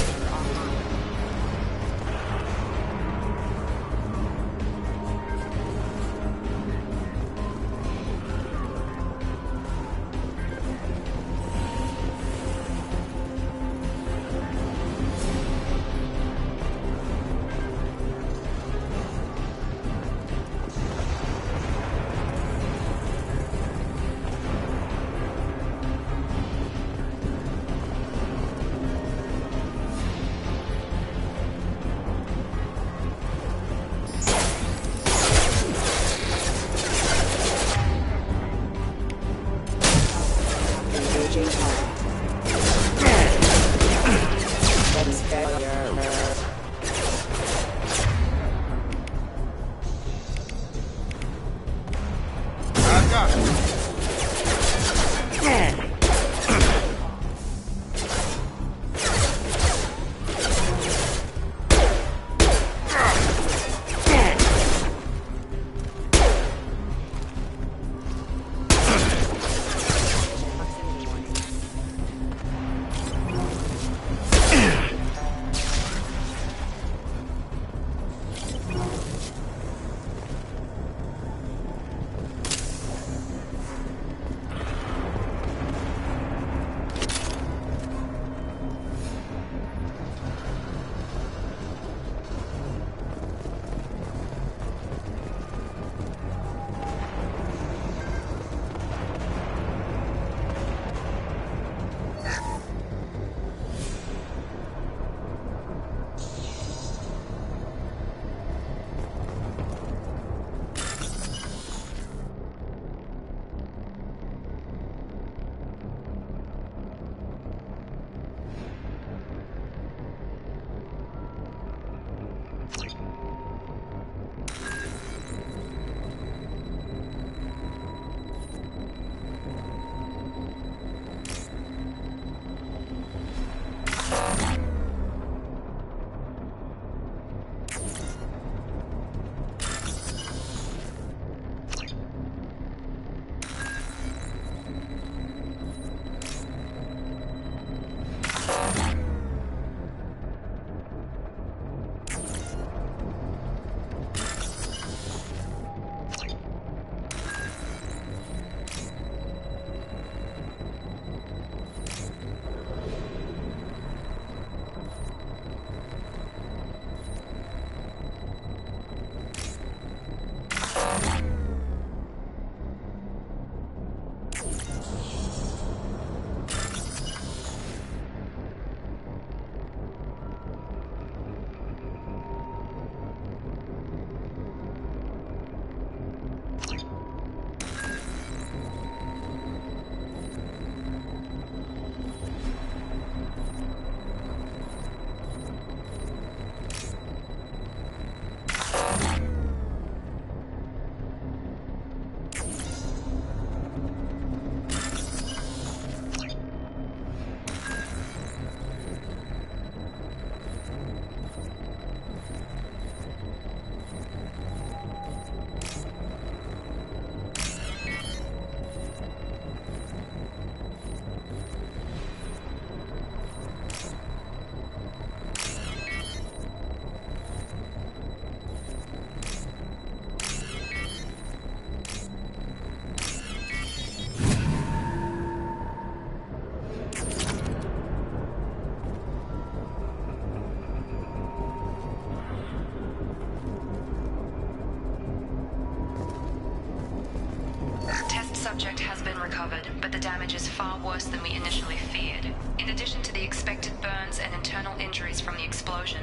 subject has been recovered, but the damage is far worse than we initially feared. In addition to the expected burns and internal injuries from the explosion,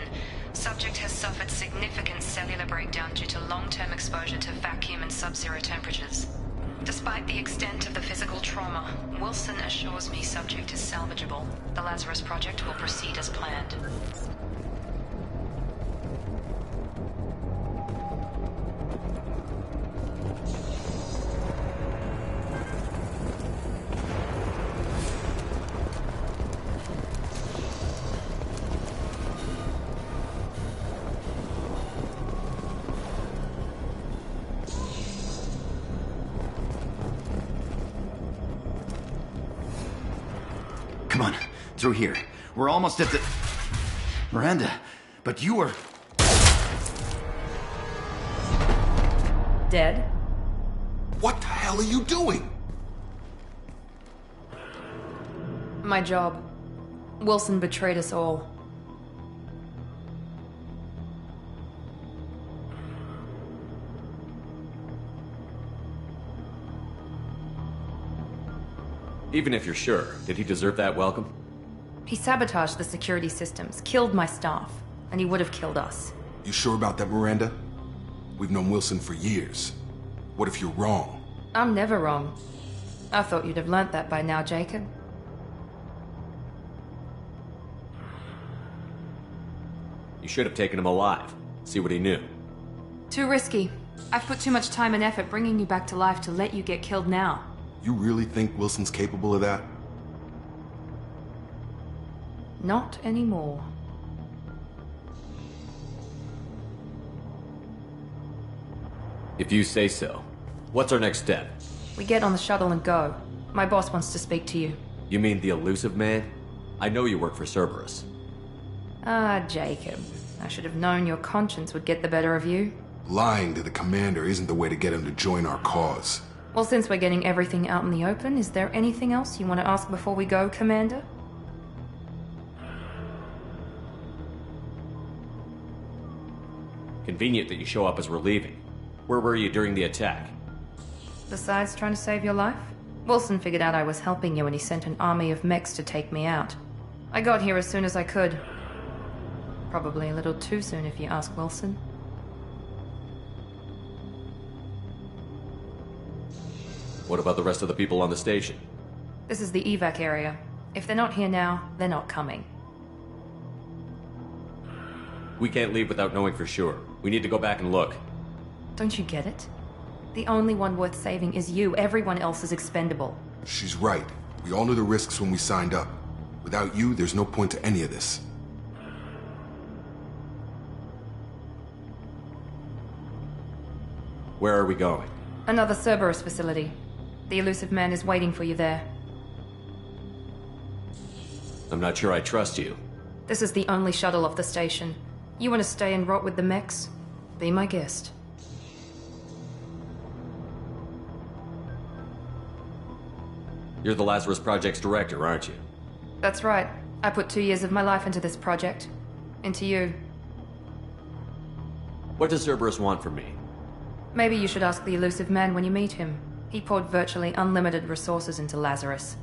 subject has suffered significant cellular breakdown due to long-term exposure to vacuum and sub-zero temperatures. Despite the extent of the physical trauma, Wilson assures me subject is salvageable. The Lazarus Project will proceed as planned. Come on, through here. We're almost at the... Miranda, but you were... Dead? What the hell are you doing? My job. Wilson betrayed us all. Even if you're sure, did he deserve that welcome? He sabotaged the security systems, killed my staff, and he would have killed us. You sure about that, Miranda? We've known Wilson for years. What if you're wrong? I'm never wrong. I thought you'd have learnt that by now, Jacob. You should have taken him alive. See what he knew. Too risky. I've put too much time and effort bringing you back to life to let you get killed now. You really think Wilson's capable of that? Not anymore. If you say so. What's our next step? We get on the shuttle and go. My boss wants to speak to you. You mean the elusive man? I know you work for Cerberus. Ah, Jacob. I should have known your conscience would get the better of you. Lying to the commander isn't the way to get him to join our cause. Well, since we're getting everything out in the open, is there anything else you want to ask before we go, Commander? Convenient that you show up as we're leaving. Where were you during the attack? Besides trying to save your life? Wilson figured out I was helping you and he sent an army of mechs to take me out. I got here as soon as I could. Probably a little too soon if you ask Wilson. What about the rest of the people on the station? This is the evac area. If they're not here now, they're not coming. We can't leave without knowing for sure. We need to go back and look. Don't you get it? The only one worth saving is you. Everyone else is expendable. She's right. We all knew the risks when we signed up. Without you, there's no point to any of this. Where are we going? Another Cerberus facility. The elusive man is waiting for you there. I'm not sure I trust you. This is the only shuttle off the station. You want to stay and rot with the mechs? Be my guest. You're the Lazarus Project's director, aren't you? That's right. I put 2 years of my life into this project. Into you. What does Cerberus want from me? Maybe you should ask the elusive man when you meet him. He poured virtually unlimited resources into Lazarus.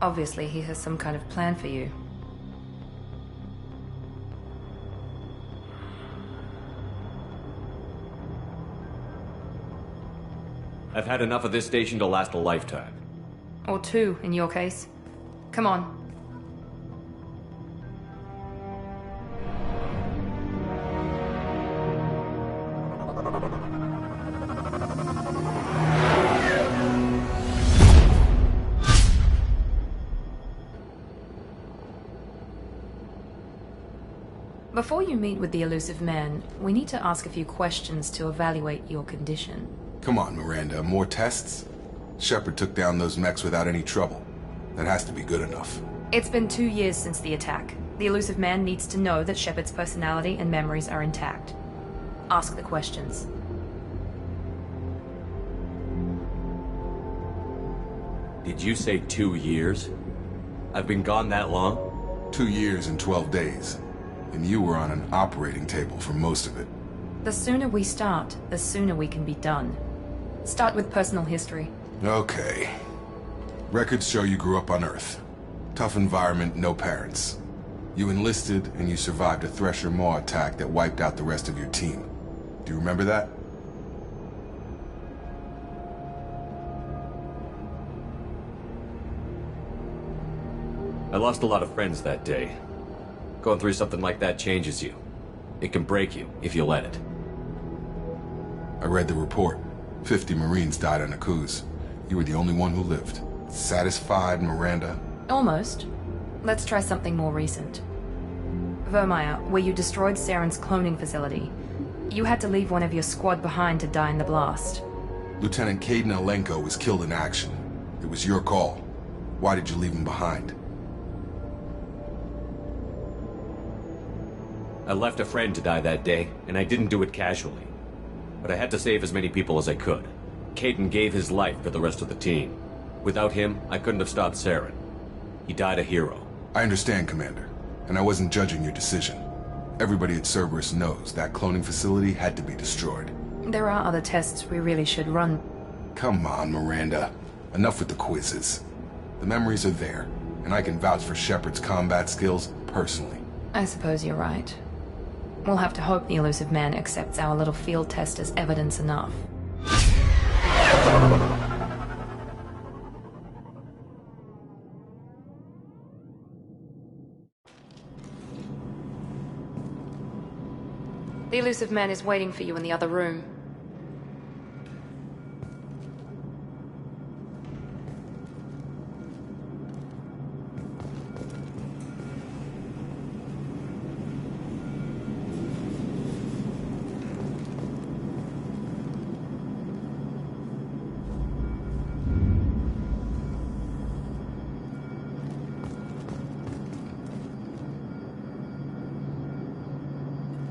Obviously, he has some kind of plan for you. I've had enough of this station to last a lifetime. Or 2, in your case. Come on. Before you meet with the elusive man, we need to ask a few questions to evaluate your condition. Come on, Miranda. More tests? Shepard took down those mechs without any trouble. That has to be good enough. It's been 2 years since the attack. The elusive man needs to know that Shepard's personality and memories are intact. Ask the questions. Did you say 2 years? I've been gone that long? 2 years and 12 days. And you were on an operating table for most of it. The sooner we start, the sooner we can be done. Start with personal history. Okay. Records show you grew up on Earth. Tough environment, no parents. You enlisted, and you survived a Thresher Maw attack that wiped out the rest of your team. Do you remember that? I lost a lot of friends that day. Going through something like that changes you. It can break you, if you let it. I read the report. 50 Marines died on a cruise. You were the only one who lived. Satisfied, Miranda? Almost. Let's try something more recent. Vermeer, where you destroyed Saren's cloning facility. You had to leave one of your squad behind to die in the blast. Lieutenant Caden Alenko was killed in action. It was your call. Why did you leave him behind? I left a friend to die that day, and I didn't do it casually. But I had to save as many people as I could. Caden gave his life for the rest of the team. Without him, I couldn't have stopped Saren. He died a hero. I understand, Commander, and I wasn't judging your decision. Everybody at Cerberus knows that cloning facility had to be destroyed. There are other tests we really should run. Come on, Miranda. Enough with the quizzes. The memories are there, and I can vouch for Shepard's combat skills personally. I suppose you're right. We'll have to hope the Elusive Man accepts our little field test as evidence enough. The Elusive Man is waiting for you in the other room.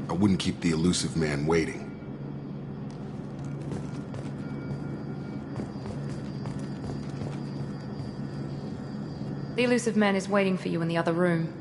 I wouldn't keep the Elusive Man waiting. The Elusive Man is waiting for you in the other room.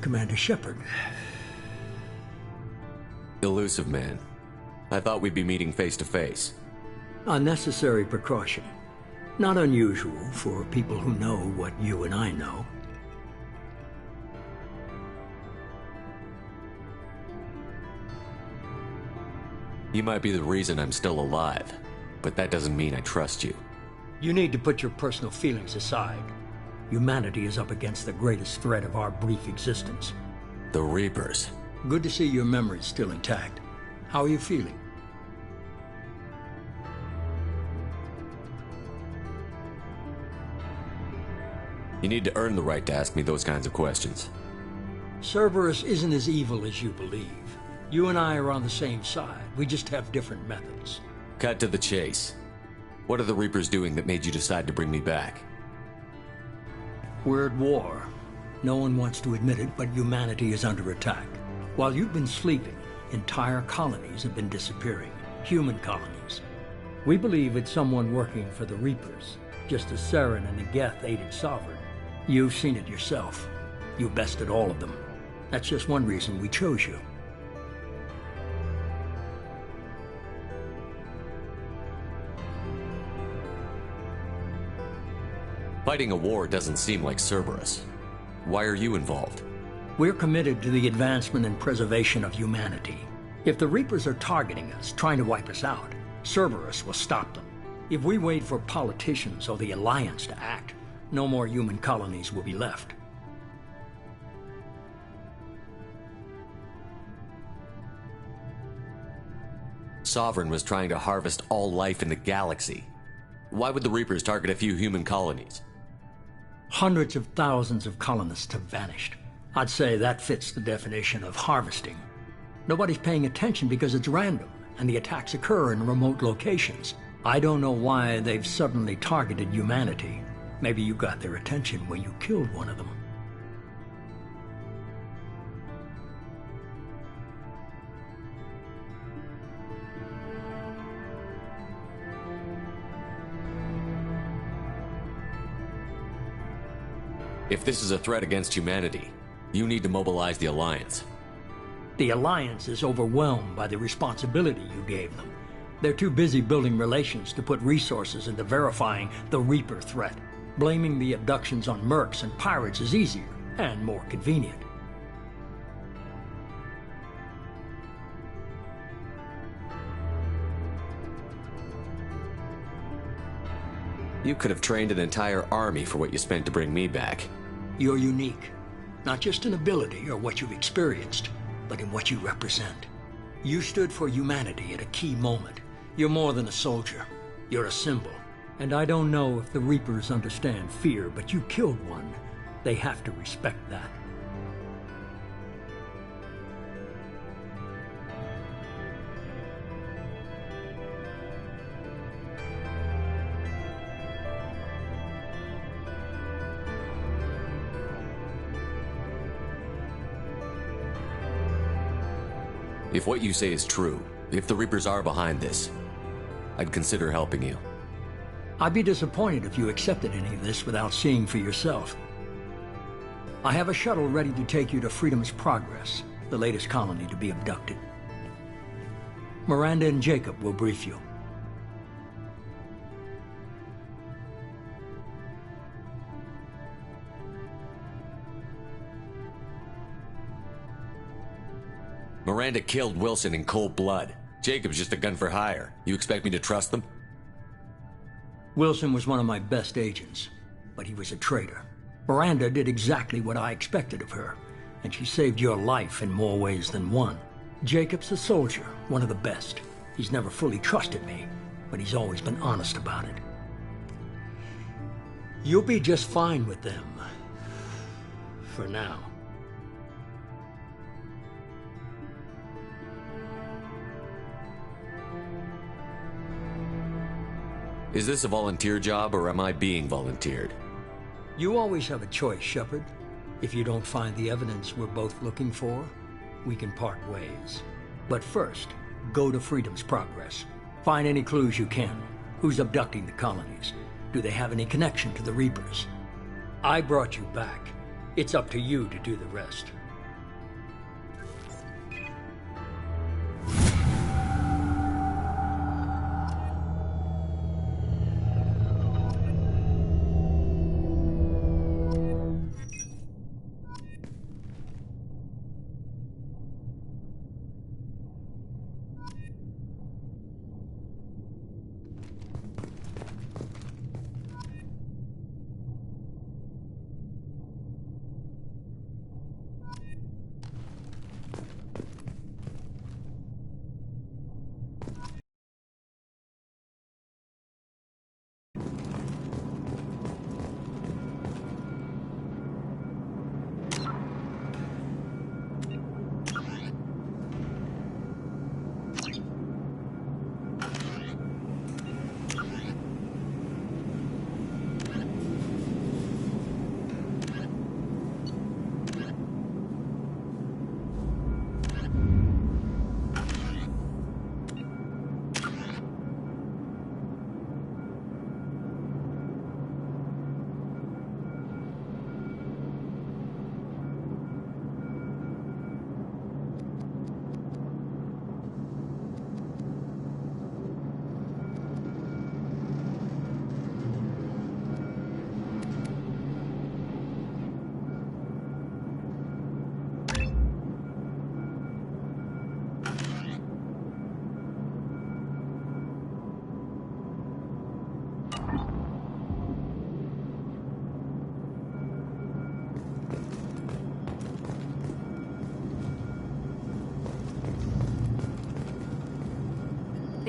Commander Shepard. Elusive man. I thought we'd be meeting face to face. A necessary precaution. Not unusual for people who know what you and I know. You might be the reason I'm still alive, but that doesn't mean I trust you. You need to put your personal feelings aside. Humanity is up against the greatest threat of our brief existence. The Reapers. Good to see your memory's still intact. How are you feeling? You need to earn the right to ask me those kinds of questions. Cerberus isn't as evil as you believe. You and I are on the same side. We just have different methods. Cut to the chase. What are the Reapers doing that made you decide to bring me back? We're at war. No one wants to admit it, but humanity is under attack. While you've been sleeping, entire colonies have been disappearing. Human colonies. We believe it's someone working for the Reapers, just as Saren and the Geth aided Sovereign. You've seen it yourself. You bested all of them. That's just one reason we chose you. Fighting a war doesn't seem like Cerberus. Why are you involved? We're committed to the advancement and preservation of humanity. If the Reapers are targeting us, trying to wipe us out, Cerberus will stop them. If we wait for politicians or the Alliance to act, no more human colonies will be left. Sovereign was trying to harvest all life in the galaxy. Why would the Reapers target a few human colonies? Hundreds of thousands of colonists have vanished. I'd say that fits the definition of harvesting. Nobody's paying attention because it's random, and the attacks occur in remote locations. I don't know why they've suddenly targeted humanity. Maybe you got their attention when you killed one of them. If this is a threat against humanity, you need to mobilize the Alliance. The Alliance is overwhelmed by the responsibility you gave them. They're too busy building relations to put resources into verifying the Reaper threat. Blaming the abductions on mercs and pirates is easier and more convenient. You could have trained an entire army for what you spent to bring me back. You're unique, not just in ability or what you've experienced, but in what you represent. You stood for humanity at a key moment. You're more than a soldier. You're a symbol. And I don't know if the Reapers understand fear, but you killed one. They have to respect that. If what you say is true, if the Reapers are behind this, I'd consider helping you. I'd be disappointed if you accepted any of this without seeing for yourself. I have a shuttle ready to take you to Freedom's Progress, the latest colony to be abducted. Miranda and Jacob will brief you. Miranda killed Wilson in cold blood. Jacob's just a gun for hire. You expect me to trust them? Wilson was one of my best agents, but he was a traitor. Miranda did exactly what I expected of her, and she saved your life in more ways than one. Jacob's a soldier, one of the best. He's never fully trusted me, but he's always been honest about it. You'll be just fine with them. For now. Is this a volunteer job, or am I being volunteered? You always have a choice, Shepard. If you don't find the evidence we're both looking for, we can part ways. But first, go to Freedom's Progress. Find any clues you can. Who's abducting the colonies? Do they have any connection to the Reapers? I brought you back. It's up to you to do the rest.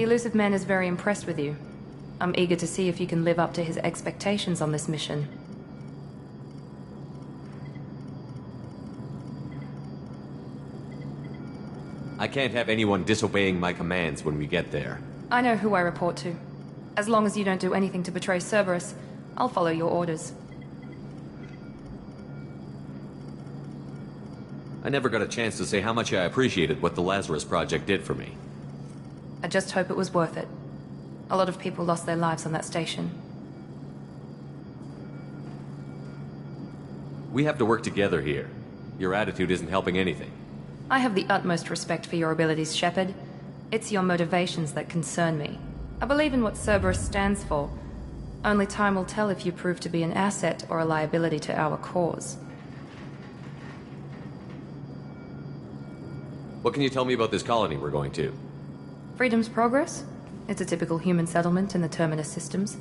The elusive man is very impressed with you. I'm eager to see if you can live up to his expectations on this mission. I can't have anyone disobeying my commands when we get there. I know who I report to. As long as you don't do anything to betray Cerberus, I'll follow your orders. I never got a chance to say how much I appreciated what the Lazarus Project did for me. I just hope it was worth it. A lot of people lost their lives on that station. We have to work together here. Your attitude isn't helping anything. I have the utmost respect for your abilities, Shepard. It's your motivations that concern me. I believe in what Cerberus stands for. Only time will tell if you prove to be an asset or a liability to our cause. What can you tell me about this colony we're going to? Freedom's Progress? It's a typical human settlement in the Terminus systems.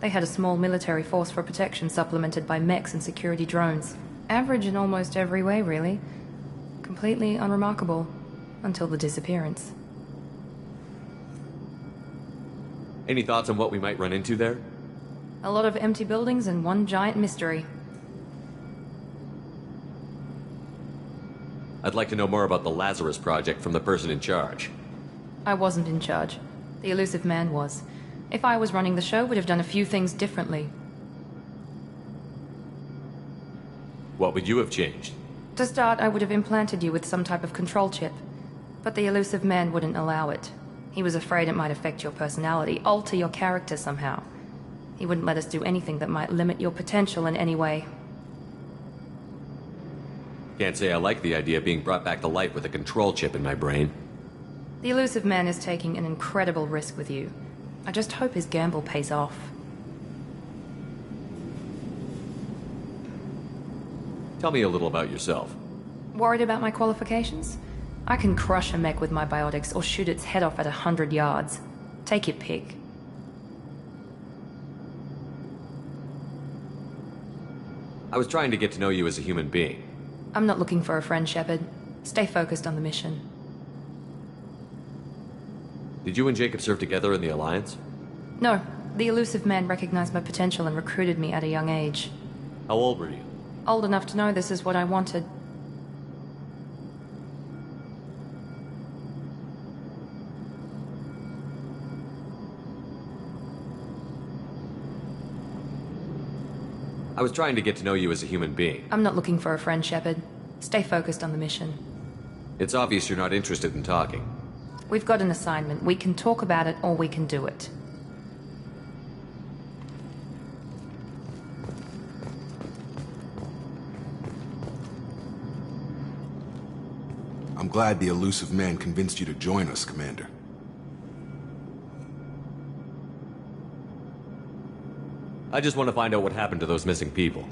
They had a small military force for protection supplemented by mechs and security drones. Average in almost every way, really. Completely unremarkable. Until the disappearance. Any thoughts on what we might run into there? A lot of empty buildings and one giant mystery. I'd like to know more about the Lazarus Project from the person in charge. I wasn't in charge. The elusive man was. If I was running the show, would have done a few things differently. What would you have changed? To start, I would have implanted you with some type of control chip. But the elusive man wouldn't allow it. He was afraid it might affect your personality, alter your character somehow. He wouldn't let us do anything that might limit your potential in any way. Can't say I like the idea of being brought back to life with a control chip in my brain. The elusive man is taking an incredible risk with you. I just hope his gamble pays off. Tell me a little about yourself. Worried about my qualifications? I can crush a mech with my biotics or shoot its head off at 100 yards. Take your pick. I was trying to get to know you as a human being. I'm not looking for a friend, Shepard. Stay focused on the mission. Did you and Jacob serve together in the Alliance? No. The elusive man recognized my potential and recruited me at a young age. How old were you? Old enough to know this is what I wanted. I was trying to get to know you as a human being. I'm not looking for a friend, Shepard. Stay focused on the mission. It's obvious you're not interested in talking. We've got an assignment. We can talk about it, or we can do it. I'm glad the elusive man convinced you to join us, Commander. I just want to find out what happened to those missing people.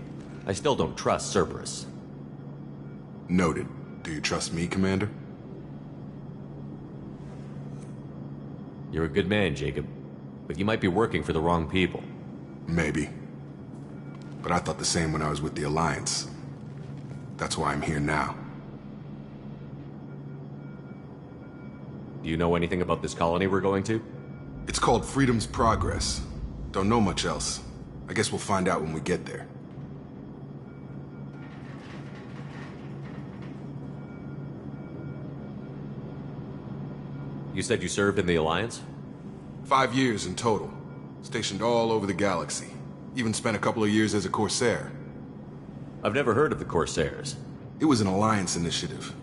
I still don't trust Cerberus. Noted. Do you trust me, Commander? You're a good man, Jacob. But you might be working for the wrong people. Maybe. But I thought the same when I was with the Alliance. That's why I'm here now. Do you know anything about this colony we're going to? It's called Freedom's Progress. Don't know much else. I guess we'll find out when we get there. You said you served in the Alliance? 5 years in total. Stationed all over the galaxy. Even spent a couple of years as a Corsair. I've never heard of the Corsairs. It was an Alliance initiative.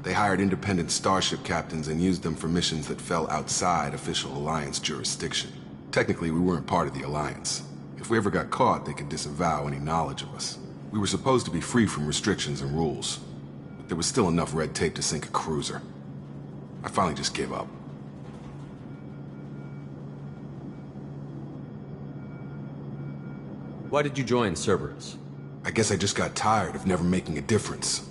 They hired independent starship captains and used them for missions that fell outside official Alliance jurisdiction. Technically, we weren't part of the Alliance. If we ever got caught, they could disavow any knowledge of us. We were supposed to be free from restrictions and rules. But there was still enough red tape to sink a cruiser. I finally just gave up. Why did you join Cerberus? I guess I just got tired of never making a difference.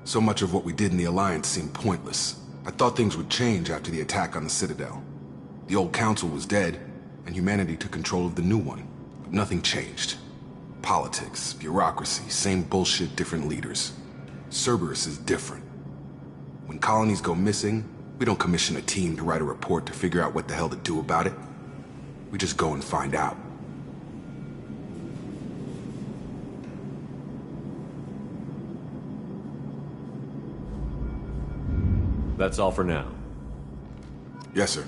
So much of what we did in the Alliance seemed pointless. I thought things would change after the attack on the Citadel. The old council was dead, and humanity took control of the new one. But nothing changed. Politics, bureaucracy, same bullshit, different leaders. Cerberus is different. When colonies go missing, we We don't commission a team to write a report to figure out what the hell to do about it. We just go and find out. That's all for now. Yes, sir.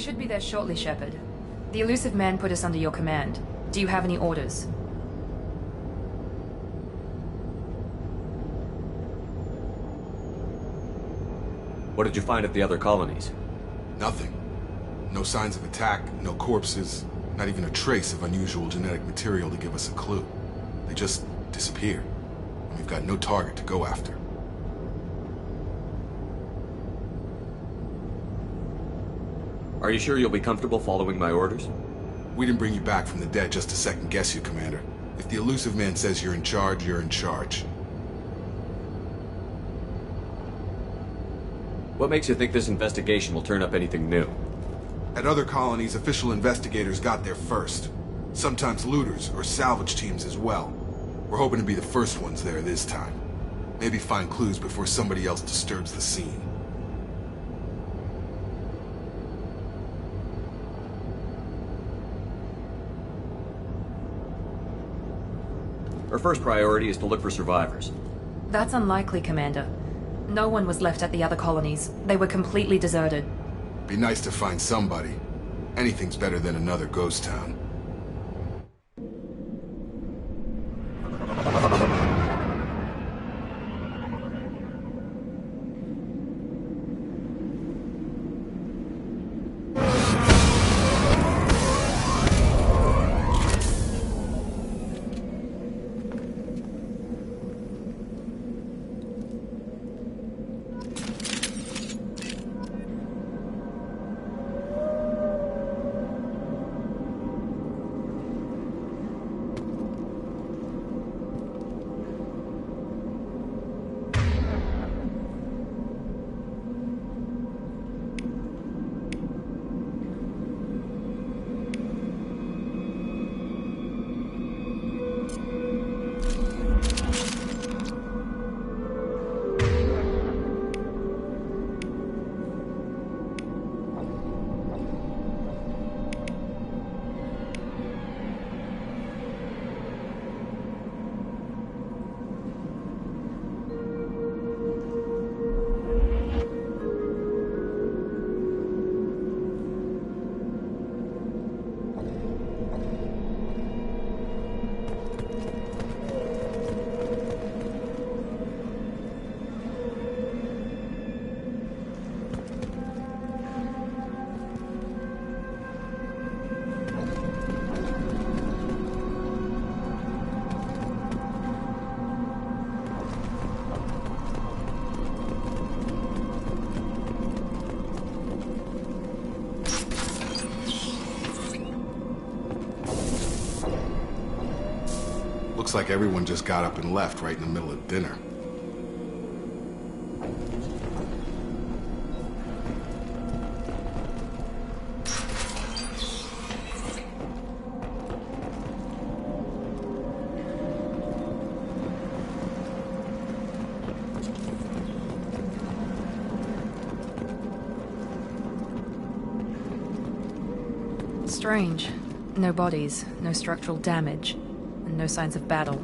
We should be there shortly, Shepard. The elusive man put us under your command. Do you have any orders? What did you find at the other colonies? Nothing. No signs of attack, no corpses, not even a trace of unusual genetic material to give us a clue. They just disappeared. And we've got no target to go after. Are you sure you'll be comfortable following my orders? We didn't bring you back from the dead just to second guess you, Commander. If the elusive man says you're in charge, you're in charge. What makes you think this investigation will turn up anything new? At other colonies, official investigators got there first. Sometimes looters or salvage teams as well. We're hoping to be the first ones there this time. Maybe find clues before somebody else disturbs the scene. Our first priority is to look for survivors. That's unlikely, Commander. No one was left at the other colonies. They were completely deserted. Be nice to find somebody. Anything's better than another ghost town. Looks like everyone just got up and left right in the middle of dinner. Strange. No bodies, no structural damage, and no signs of battle.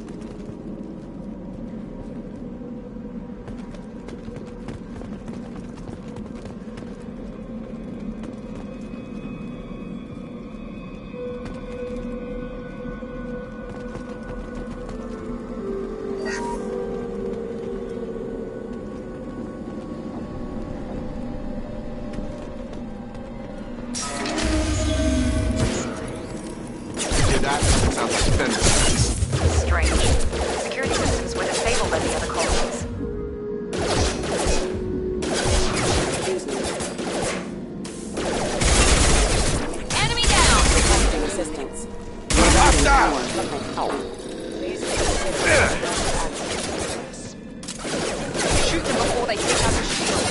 Strange. Security systems were disabled at the other colonies. Enemy down! Requesting assistance. Shoot them before they take out the shield.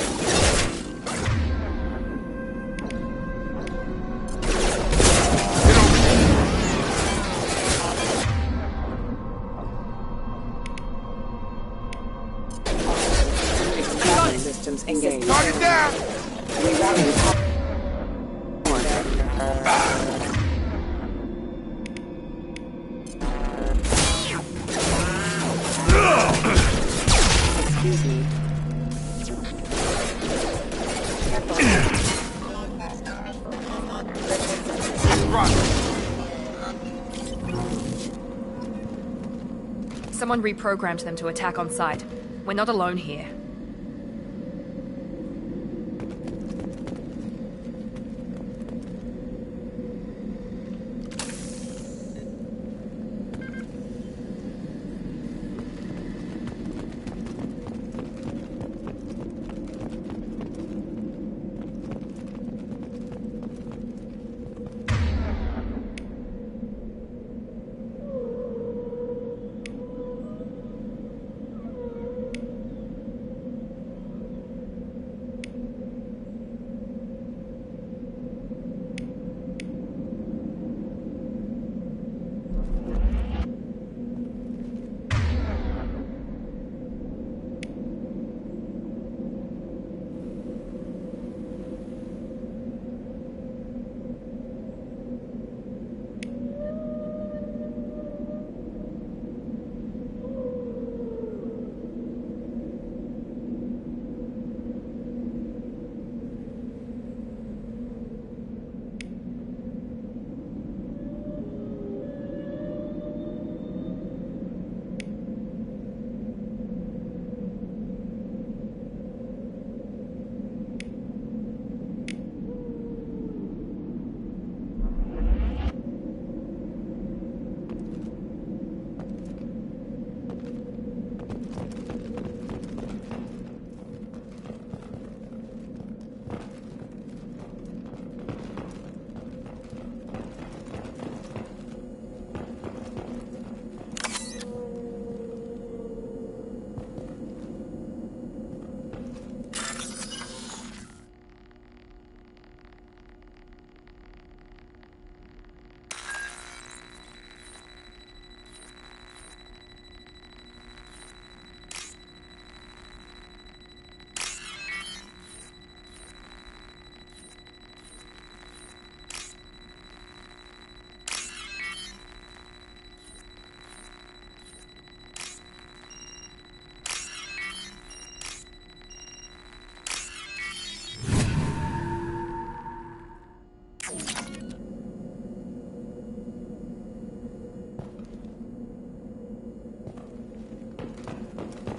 Systems engaged. Target down! Rerouting top. Excuse me. Someone reprogrammed them to attack on sight. We're not alone here.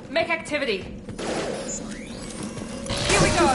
Make activity! Here we go!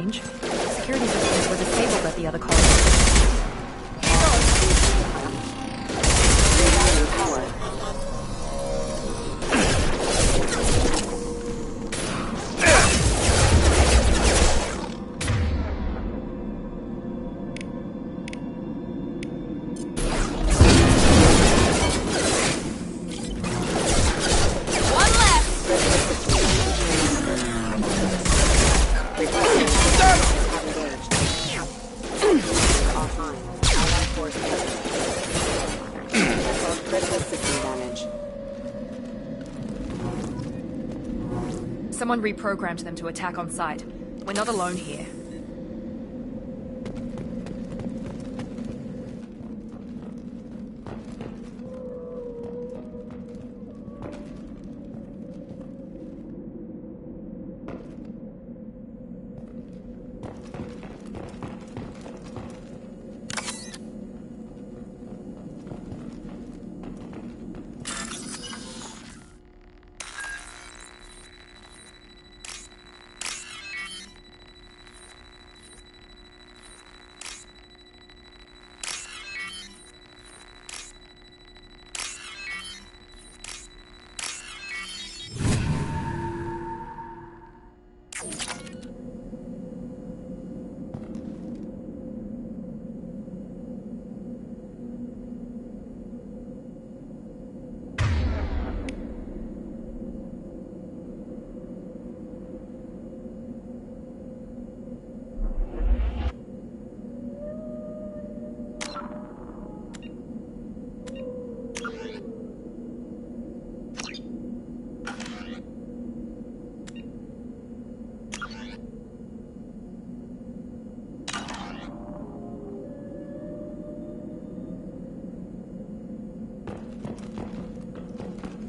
range. Security systems were disabled at the other colony. Someone reprogrammed them to attack on sight. We're not alone here.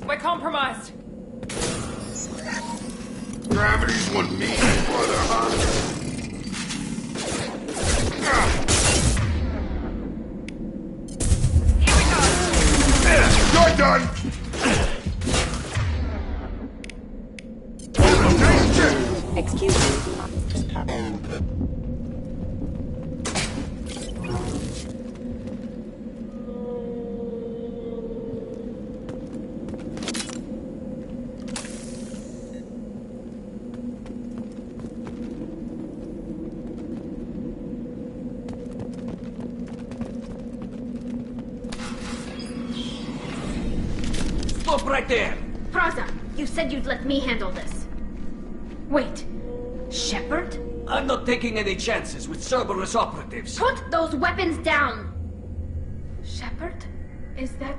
We're compromised. Gravity's one mean brother, huh? You're done! Excuse me. Stop right there! Praza, you said you'd let me handle this. Wait, Shepard? I'm not taking any chances with Cerberus operatives. Put those weapons down! Shepard? Is that...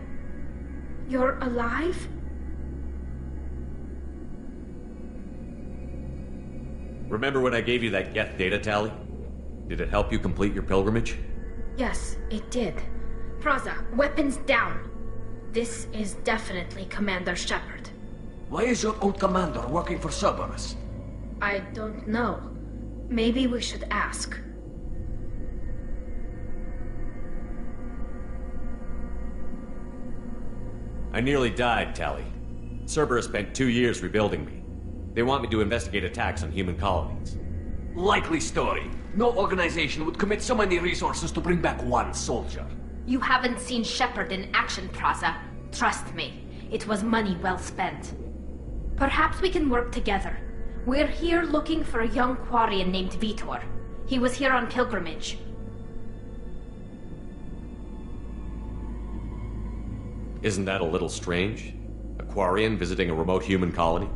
you're alive? Remember when I gave you that Geth data tally? Did it help you complete your pilgrimage? Yes, it did. Praza, weapons down! This is definitely Commander Shepard. Why is your old commander working for Cerberus? I don't know. Maybe we should ask. I nearly died, Tally. Cerberus spent 2 years rebuilding me. They want me to investigate attacks on human colonies. Likely story. No organization would commit so many resources to bring back one soldier. You haven't seen Shepard in action, Praza. Trust me, it was money well spent. Perhaps we can work together. We're here looking for a young Quarian named Vitor. He was here on pilgrimage. Isn't that a little strange? A Quarian visiting a remote human colony?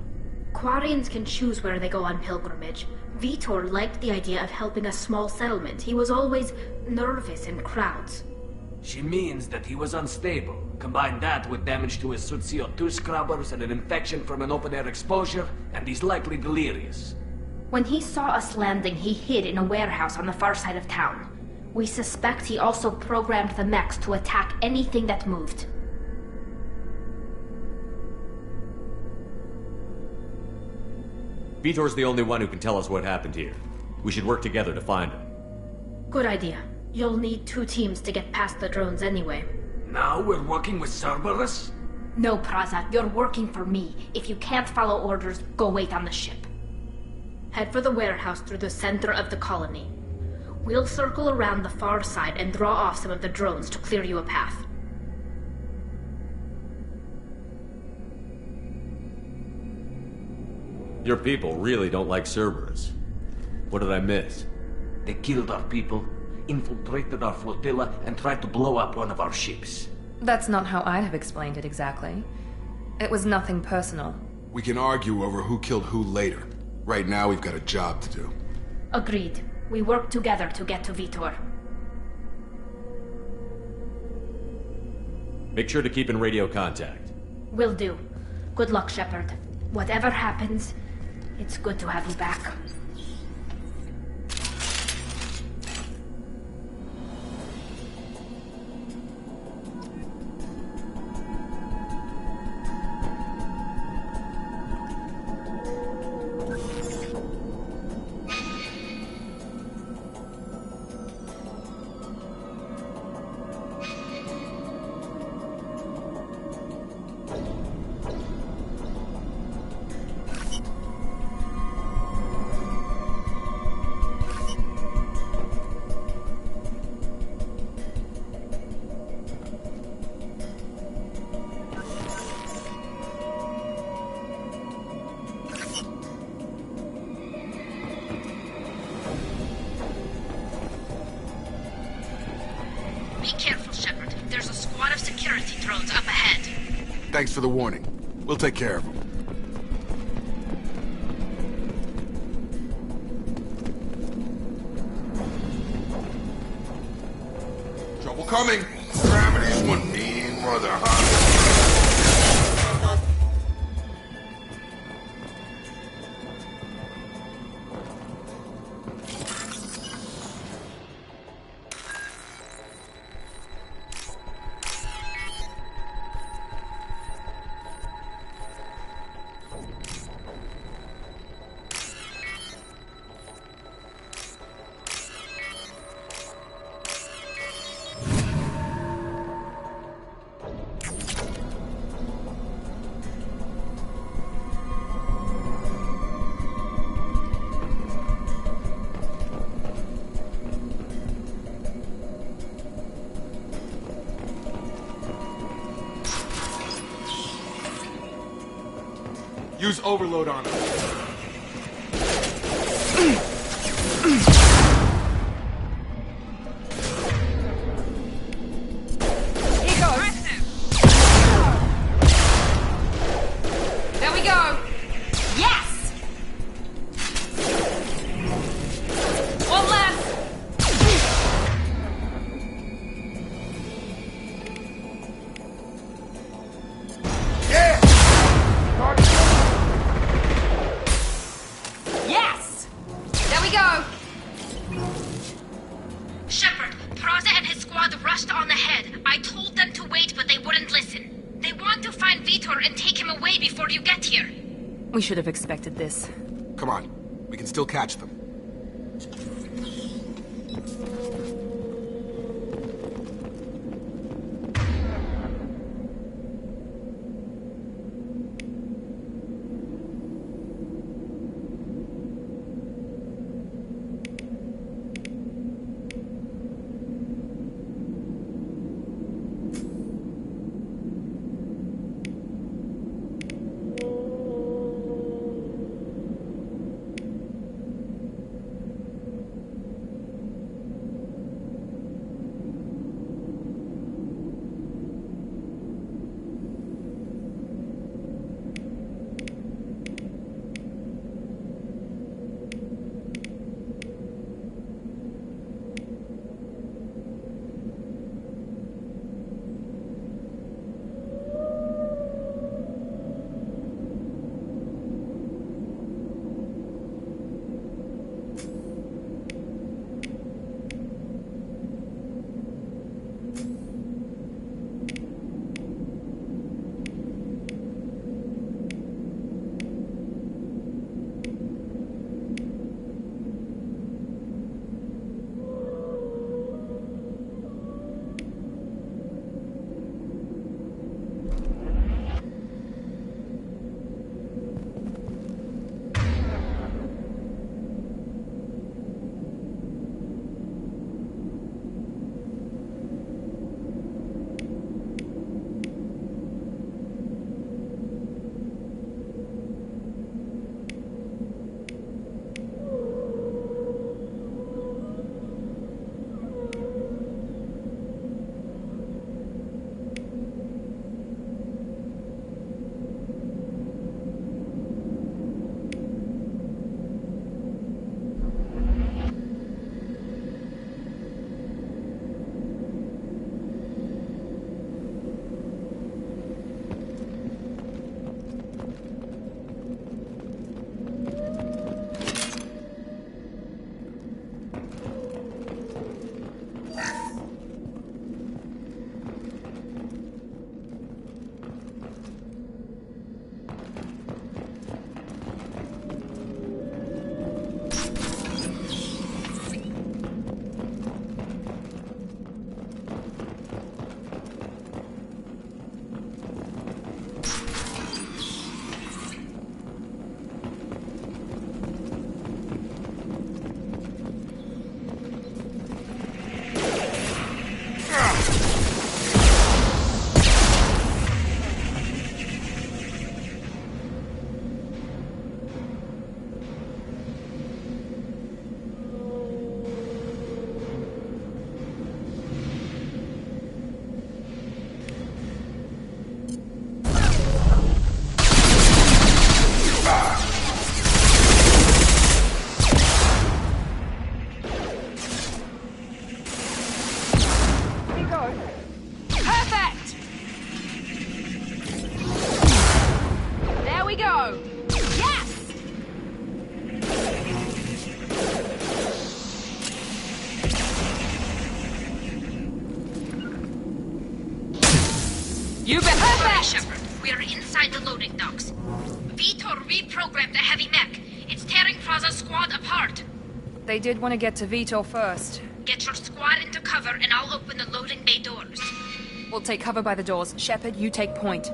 Quarians can choose where they go on pilgrimage. Vitor liked the idea of helping a small settlement. He was always nervous in crowds. She means that he was unstable. Combine that with damage to his suit CO2 scrubbers and an infection from an open-air exposure, and he's likely delirious. When he saw us landing, he hid in a warehouse on the far side of town. We suspect he also programmed the mechs to attack anything that moved. Vitor's the only one who can tell us what happened here. We should work together to find him. Good idea. You'll need 2 teams to get past the drones anyway. Now we're working with Cerberus? No, Praza, you're working for me. If you can't follow orders, go wait on the ship. Head for the warehouse through the center of the colony. We'll circle around the far side and draw off some of the drones to clear you a path. Your people really don't like Cerberus. What did I miss? They killed our people, infiltrated our flotilla, and tried to blow up one of our ships. That's not how I'd have explained it exactly. It was nothing personal. We can argue over who killed who later. Right now, we've got a job to do. Agreed. We work together to get to Vitor. Make sure to keep in radio contact. Will do. Good luck, Shepard. Whatever happens, it's good to have you back. Be careful, Shepard. There's a squad of security drones up ahead. Thanks for the warning. We'll take care of them. Trouble coming! Gravity's one mean mother, huh? Use overload on him. There we go! Yes! One left! Yes! There we go! Shepard, Praza and his squad rushed on ahead. I told them to wait, but they wouldn't listen. They want to find Vitor and take him away before you get here. We should have expected this. Come on. We can still catch them. Shepard, we are inside the loading docks. Vitor reprogrammed the heavy mech. It's tearing Praza's squad apart. They did want to get to Vitor first. Get your squad into cover and I'll open the loading bay doors. We'll take cover by the doors. Shepard, you take point.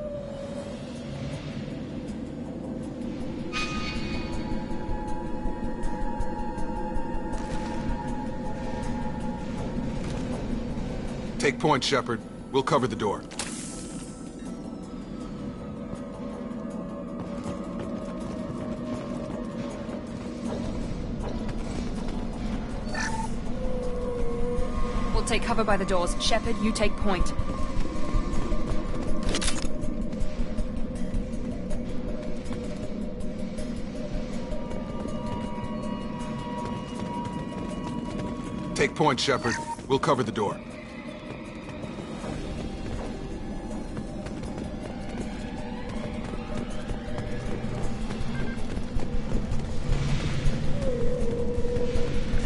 Take point, Shepard. We'll cover the door. We'll take cover by the doors. Shepard, you take point. Take point, Shepard. We'll cover the door.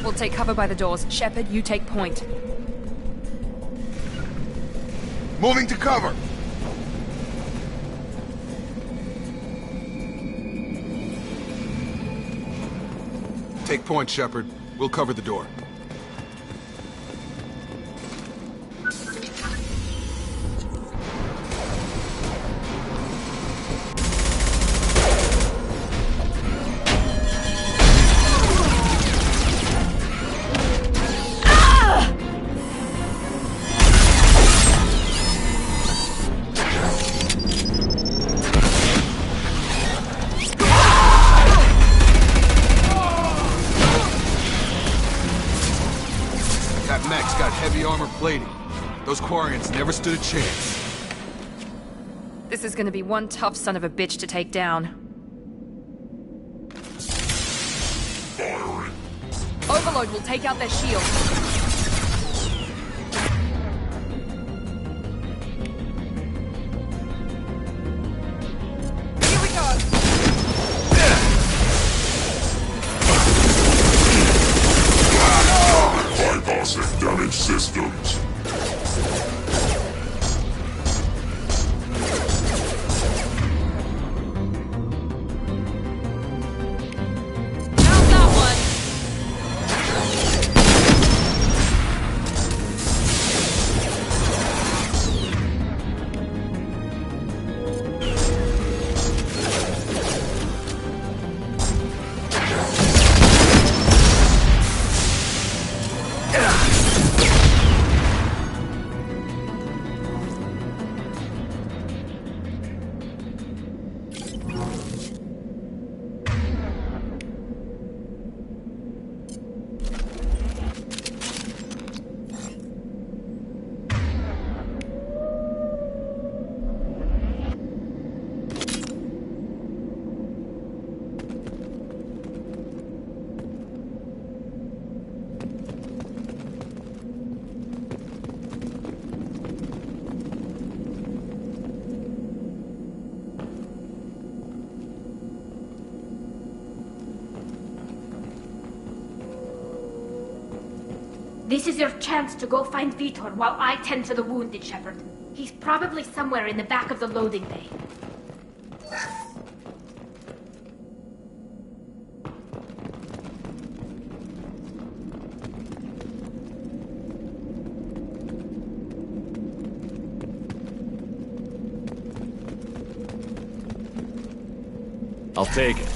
We'll take cover by the doors. Shepard, you take point. Moving to cover! Take point, Shepard. We'll cover the door. Lady, those Quarians never stood a chance. This is gonna be one tough son of a bitch to take down. Overload will take out their shield. Here we go! Bypassing damaged systems. This is your chance to go find Vitor while I tend to the wounded, Shepard. He's probably somewhere in the back of the loading bay. I'll take it.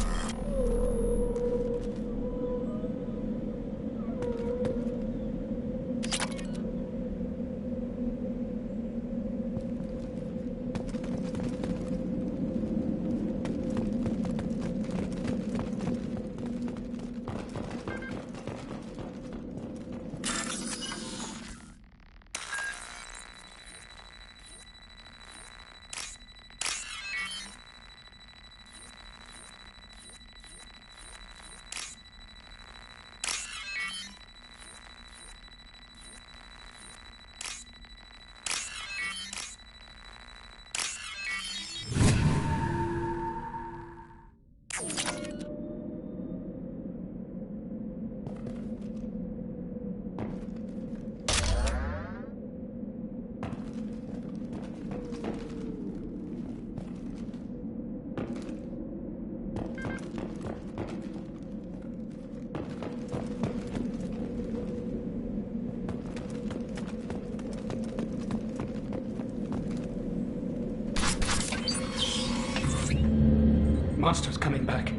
Monsters coming back.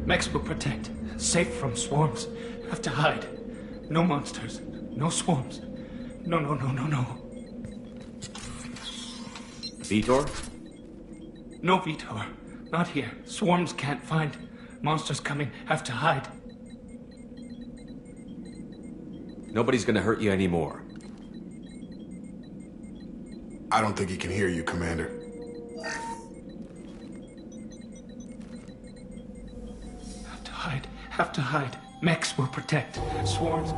Mechs will protect. Safe from swarms. Have to hide. No monsters. No swarms. No. Vitor? No, Vitor. Not here. Swarms can't find. Monsters coming. Have to hide. Nobody's gonna hurt you anymore. I don't think he can hear you, Commander. Have to hide. Mechs will protect. Swarms.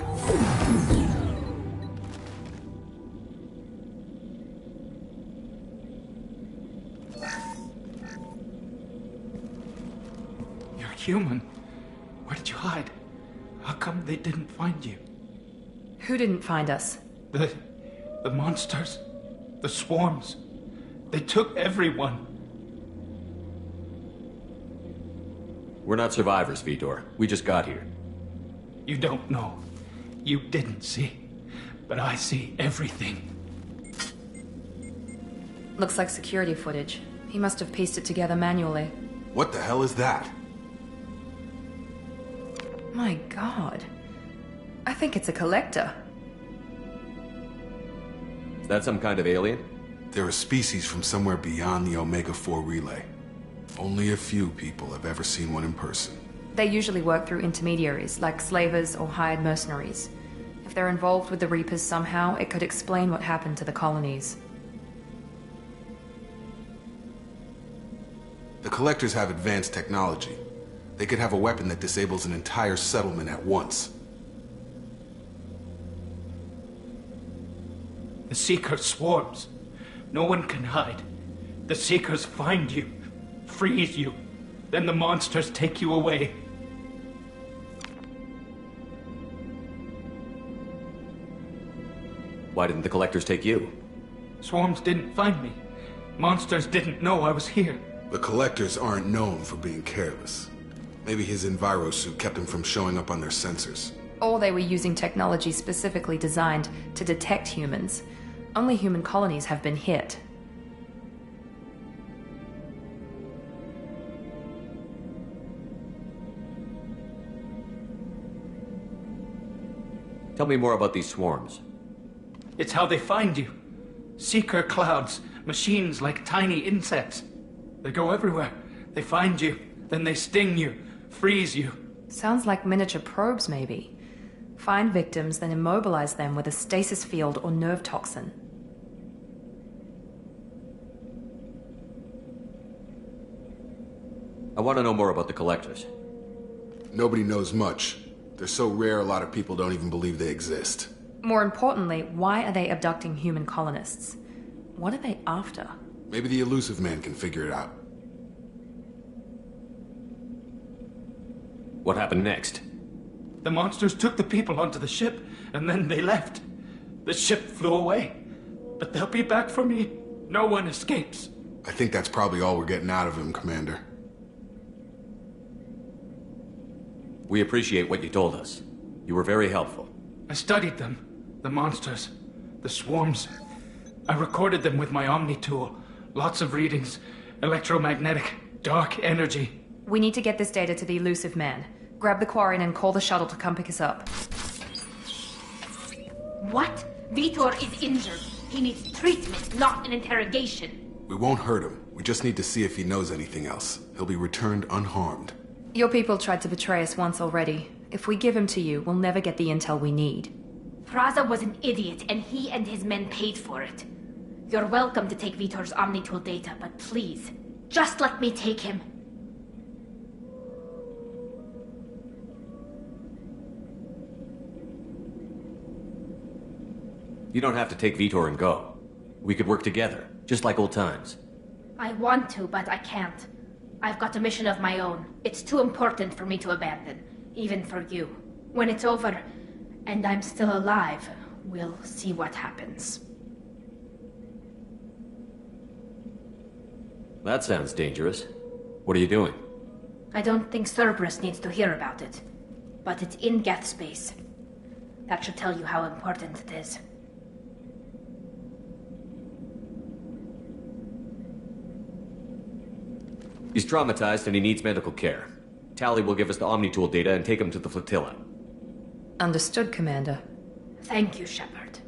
You're human. Where did you hide? How come they didn't find you? Who didn't find us? The monsters. The swarms. They took everyone. We're not survivors, Vitor. We just got here. You don't know. You didn't see. But I see everything. Looks like security footage. He must have pieced it together manually. What the hell is that? My god. I think it's a collector. Is that some kind of alien? They're a species from somewhere beyond the Omega-4 relay. Only a few people have ever seen one in person. They usually work through intermediaries, like slavers or hired mercenaries. If they're involved with the Reapers somehow, it could explain what happened to the colonies. The Collectors have advanced technology. They could have a weapon that disables an entire settlement at once. The Seeker swarms. No one can hide. The Seekers find you. Freeze you. Then the monsters take you away. Why didn't the Collectors take you? Swarms didn't find me. Monsters didn't know I was here. The Collectors aren't known for being careless. Maybe his Enviro suit kept him from showing up on their sensors. Or they were using technology specifically designed to detect humans. Only human colonies have been hit. Tell me more about these swarms. It's how they find you. Seeker clouds, machines like tiny insects. They go everywhere. They find you, then they sting you, freeze you. Sounds like miniature probes, maybe. Find victims, then immobilize them with a stasis field or nerve toxin. I want to know more about the Collectors. Nobody knows much. They're so rare, a lot of people don't even believe they exist. More importantly, why are they abducting human colonists? What are they after? Maybe the Elusive Man can figure it out. What happened next? The monsters took the people onto the ship, and then they left. The ship flew away. But they'll be back for me. No one escapes. I think that's probably all we're getting out of him, Commander. We appreciate what you told us. You were very helpful. I studied them. The monsters. The swarms. I recorded them with my Omni tool. Lots of readings. Electromagnetic. Dark energy. We need to get this data to the Elusive Man. Grab the Quarian and call the shuttle to come pick us up. What? Vitor is injured. He needs treatment, not an interrogation. We won't hurt him. We just need to see if he knows anything else. He'll be returned unharmed. Your people tried to betray us once already. If we give him to you, we'll never get the intel we need. Praza was an idiot, and he and his men paid for it. You're welcome to take Vitor's Omnitool data, but please, just let me take him. You don't have to take Vitor and go. We could work together, just like old times. I want to, but I can't. I've got a mission of my own. It's too important for me to abandon, even for you. When it's over, and I'm still alive, we'll see what happens. That sounds dangerous. What are you doing? I don't think Cerberus needs to hear about it. But it's in Geth space. That should tell you how important it is. He's traumatized and he needs medical care. Tally will give us the Omni-Tool data and take him to the flotilla. Understood, Commander. Thank you, Shepard.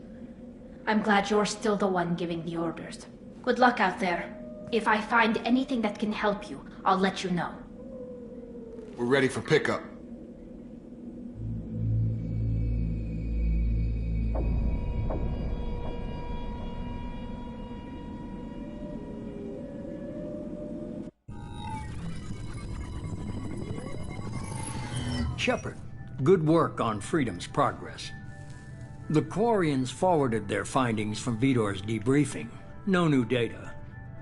I'm glad you're still the one giving the orders. Good luck out there. If I find anything that can help you, I'll let you know. We're ready for pickup. Shepard, good work on Freedom's progress. The Quarians forwarded their findings from Vitor's debriefing. No new data,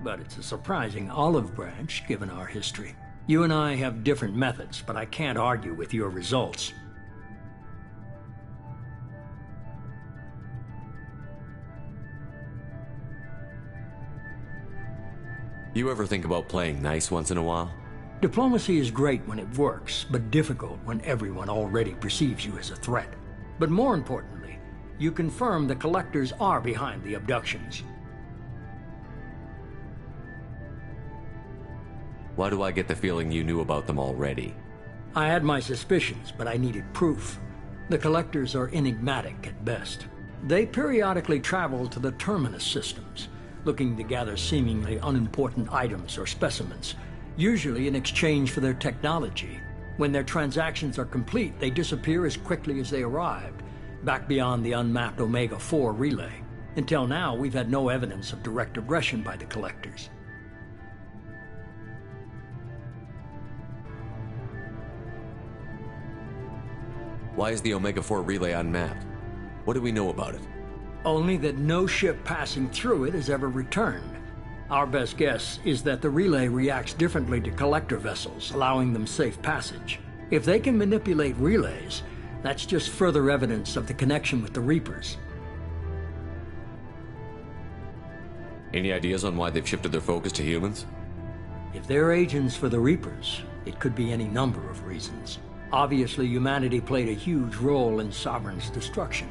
but it's a surprising olive branch given our history. You and I have different methods, but I can't argue with your results. You ever think about playing nice once in a while? Diplomacy is great when it works, but difficult when everyone already perceives you as a threat. But more importantly, you confirm the Collectors are behind the abductions. Why do I get the feeling you knew about them already? I had my suspicions, but I needed proof. The Collectors are enigmatic at best. They periodically travel to the Terminus systems, looking to gather seemingly unimportant items or specimens, usually in exchange for their technology. When their transactions are complete, they disappear as quickly as they arrived, back beyond the unmapped Omega-4 relay. Until now, we've had no evidence of direct aggression by the Collectors. Why is the Omega-4 relay unmapped? What do we know about it? Only that no ship passing through it has ever returned. Our best guess is that the relay reacts differently to collector vessels, allowing them safe passage. If they can manipulate relays, that's just further evidence of the connection with the Reapers. Any ideas on why they've shifted their focus to humans? If they're agents for the Reapers, it could be any number of reasons. Obviously, humanity played a huge role in Sovereign's destruction.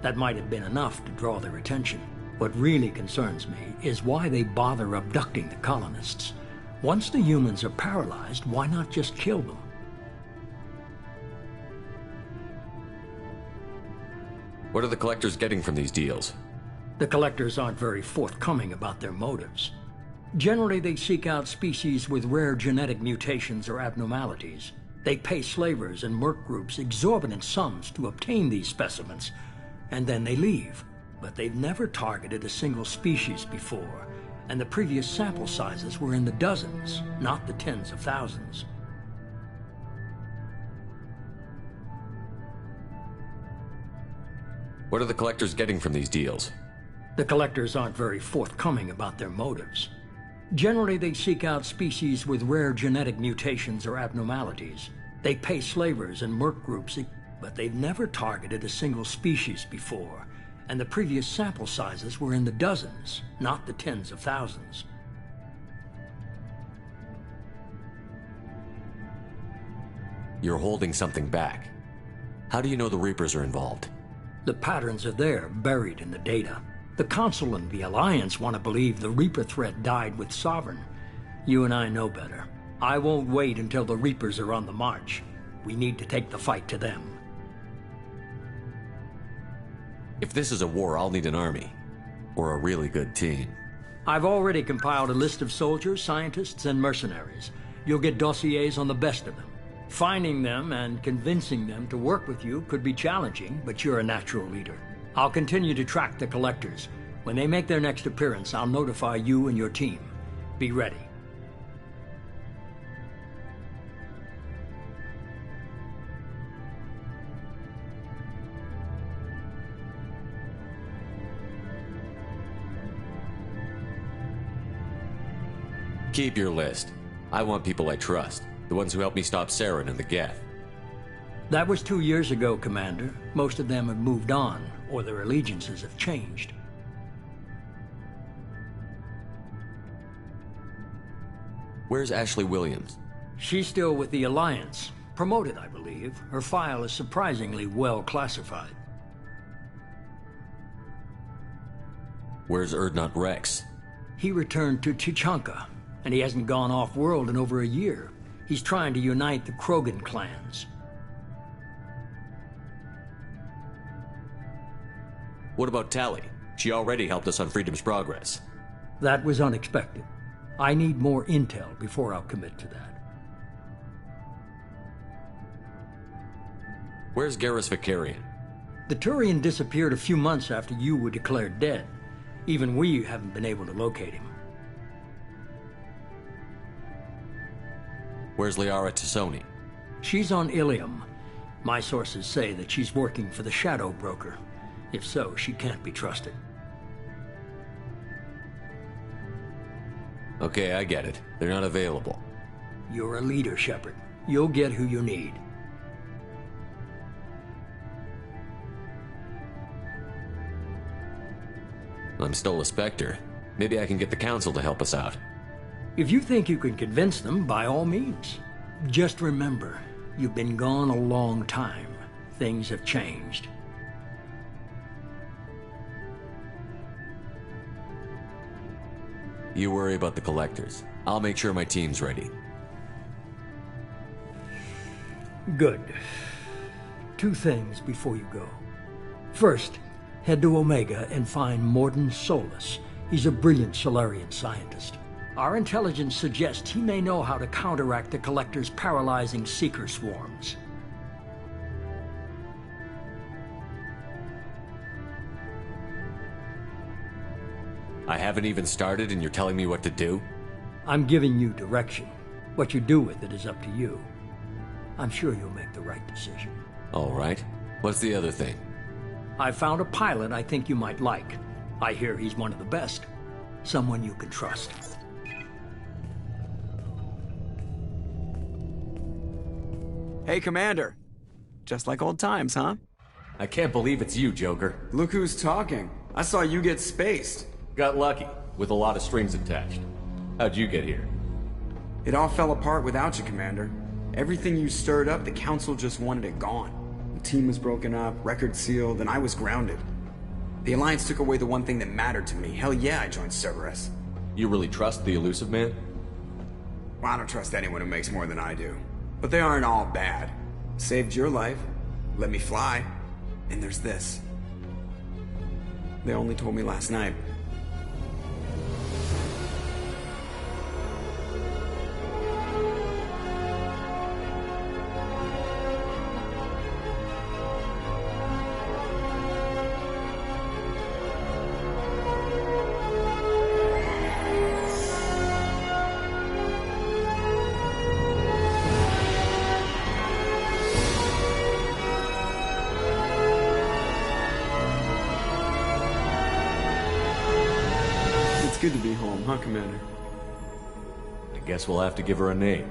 That might have been enough to draw their attention. What really concerns me is why they bother abducting the colonists. Once the humans are paralyzed, why not just kill them? What are the Collectors getting from these deals? The Collectors aren't very forthcoming about their motives. Generally, they seek out species with rare genetic mutations or abnormalities. They pay slavers and merc groups exorbitant sums to obtain these specimens, and then they leave. But they've never targeted a single species before, and the previous sample sizes were in the dozens, not the tens of thousands. What are the Collectors getting from these deals? The Collectors aren't very forthcoming about their motives. Generally, they seek out species with rare genetic mutations or abnormalities. They pay slavers and merc groups, but they've never targeted a single species before, and the previous sample sizes were in the dozens, not the tens of thousands. You're holding something back. How do you know the Reapers are involved? The patterns are there, buried in the data. The Council and the Alliance want to believe the Reaper threat died with Sovereign. You and I know better. I won't wait until the Reapers are on the march. We need to take the fight to them. If this is a war, I'll need an army. Or a really good team. I've already compiled a list of soldiers, scientists, and mercenaries. You'll get dossiers on the best of them. Finding them and convincing them to work with you could be challenging, but you're a natural leader. I'll continue to track the Collectors. When they make their next appearance, I'll notify you and your team. Be ready. Keep your list. I want people I trust. The ones who helped me stop Saren and the Geth. That was 2 years ago, Commander. Most of them have moved on, or their allegiances have changed. Where's Ashley Williams? She's still with the Alliance. Promoted, I believe. Her file is surprisingly well classified. Where's Erdnot Rex? He returned to Chichanka. and he hasn't gone off-world in over a year. He's trying to unite the Krogan clans. What about Tally? She already helped us on Freedom's Progress. That was unexpected. I need more intel before I'll commit to that. Where's Garrus Vicarian? The Turian disappeared a few months after you were declared dead. Even we haven't been able to locate him. Where's Liara Tassoni? She's on Ilium. My sources say that she's working for the Shadow Broker. If so, she can't be trusted. Okay, I get it. They're not available. You're a leader, Shepard. You'll get who you need. I'm still a Spectre. Maybe I can get the Council to help us out. If you think you can convince them, by all means. Just remember, you've been gone a long time. Things have changed. You worry about the Collectors. I'll make sure my team's ready. Good. 2 things before you go. First, head to Omega and find Mordin Solus. He's a brilliant Solarian scientist. Our intelligence suggests he may know how to counteract the Collector's paralyzing Seeker swarms. I haven't even started and you're telling me what to do? I'm giving you direction. What you do with it is up to you. I'm sure you'll make the right decision. All right. What's the other thing? I found a pilot I think you might like. I hear he's one of the best. Someone you can trust. Hey, Commander. Just like old times, huh? I can't believe it's you, Joker. Look who's talking. I saw you get spaced. Got lucky, with a lot of strings attached. How'd you get here? It all fell apart without you, Commander. Everything you stirred up, the Council just wanted it gone. The team was broken up, record sealed, and I was grounded. The Alliance took away the one thing that mattered to me. Hell yeah, I joined Cerberus. You really trust the Elusive Man? Well, I don't trust anyone who makes more than I do. But they aren't all bad. Saved your life, let me fly, and there's this. They only told me last night. Good to be home, huh, Commander? I guess we'll have to give her a name.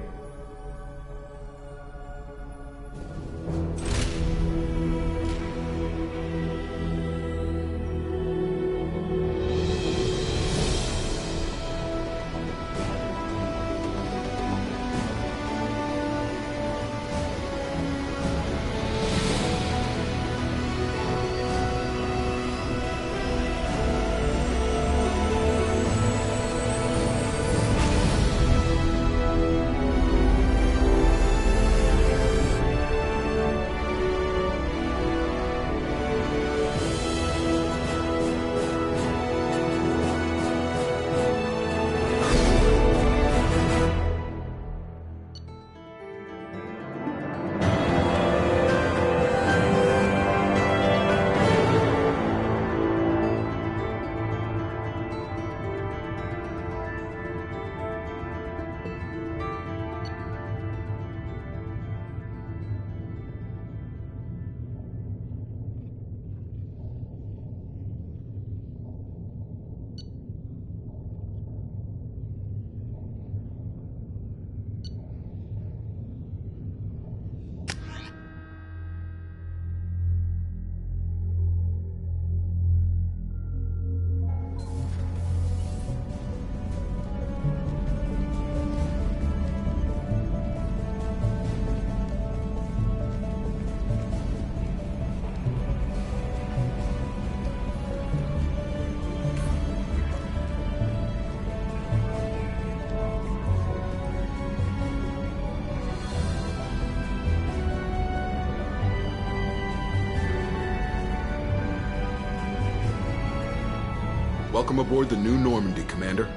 Welcome aboard the new Normandy, Commander.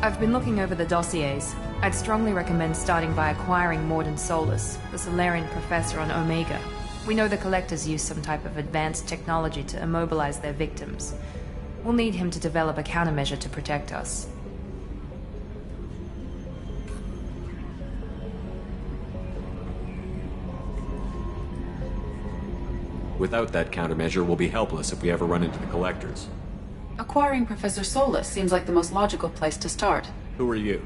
I've been looking over the dossiers. I'd strongly recommend starting by acquiring Morden Solus, the Solarian professor on Omega. We know the Collectors use some type of advanced technology to immobilize their victims. We'll need him to develop a countermeasure to protect us. Without that countermeasure, we'll be helpless if we ever run into the Collectors. Acquiring Professor Solus seems like the most logical place to start. Who are you?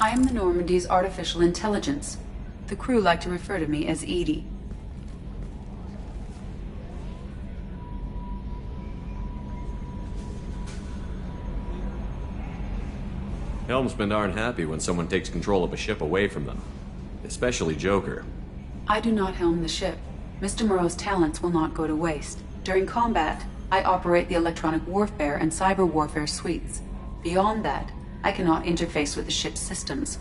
I am the Normandy's artificial intelligence. The crew like to refer to me as Edie. Helmsmen aren't happy when someone takes control of a ship away from them. Especially Joker. I do not helm the ship. Mr. Moreau's talents will not go to waste. During combat, I operate the electronic warfare and cyber warfare suites. Beyond that, I cannot interface with the ship's systems.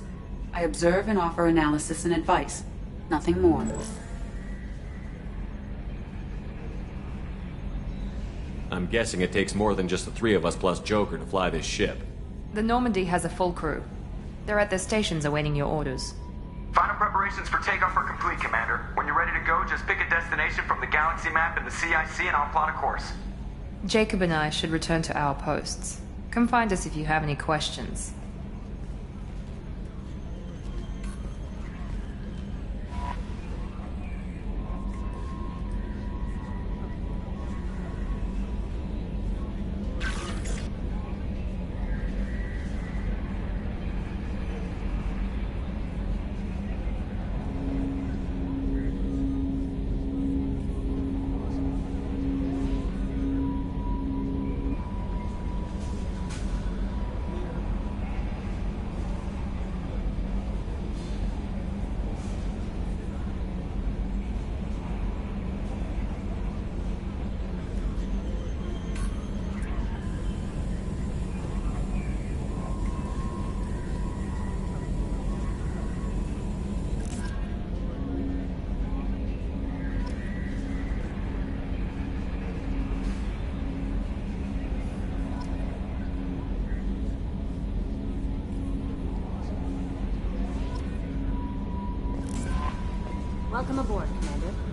I observe and offer analysis and advice. Nothing more. I'm guessing it takes more than just the three of us plus Joker to fly this ship. The Normandy has a full crew. They're at their stations awaiting your orders. Final preparations for takeoff are complete, Commander. When you're ready to go, just pick a destination from the galaxy map in the CIC and I'll plot a course. Jacob and I should return to our posts. Come find us if you have any questions. Welcome aboard, Commander.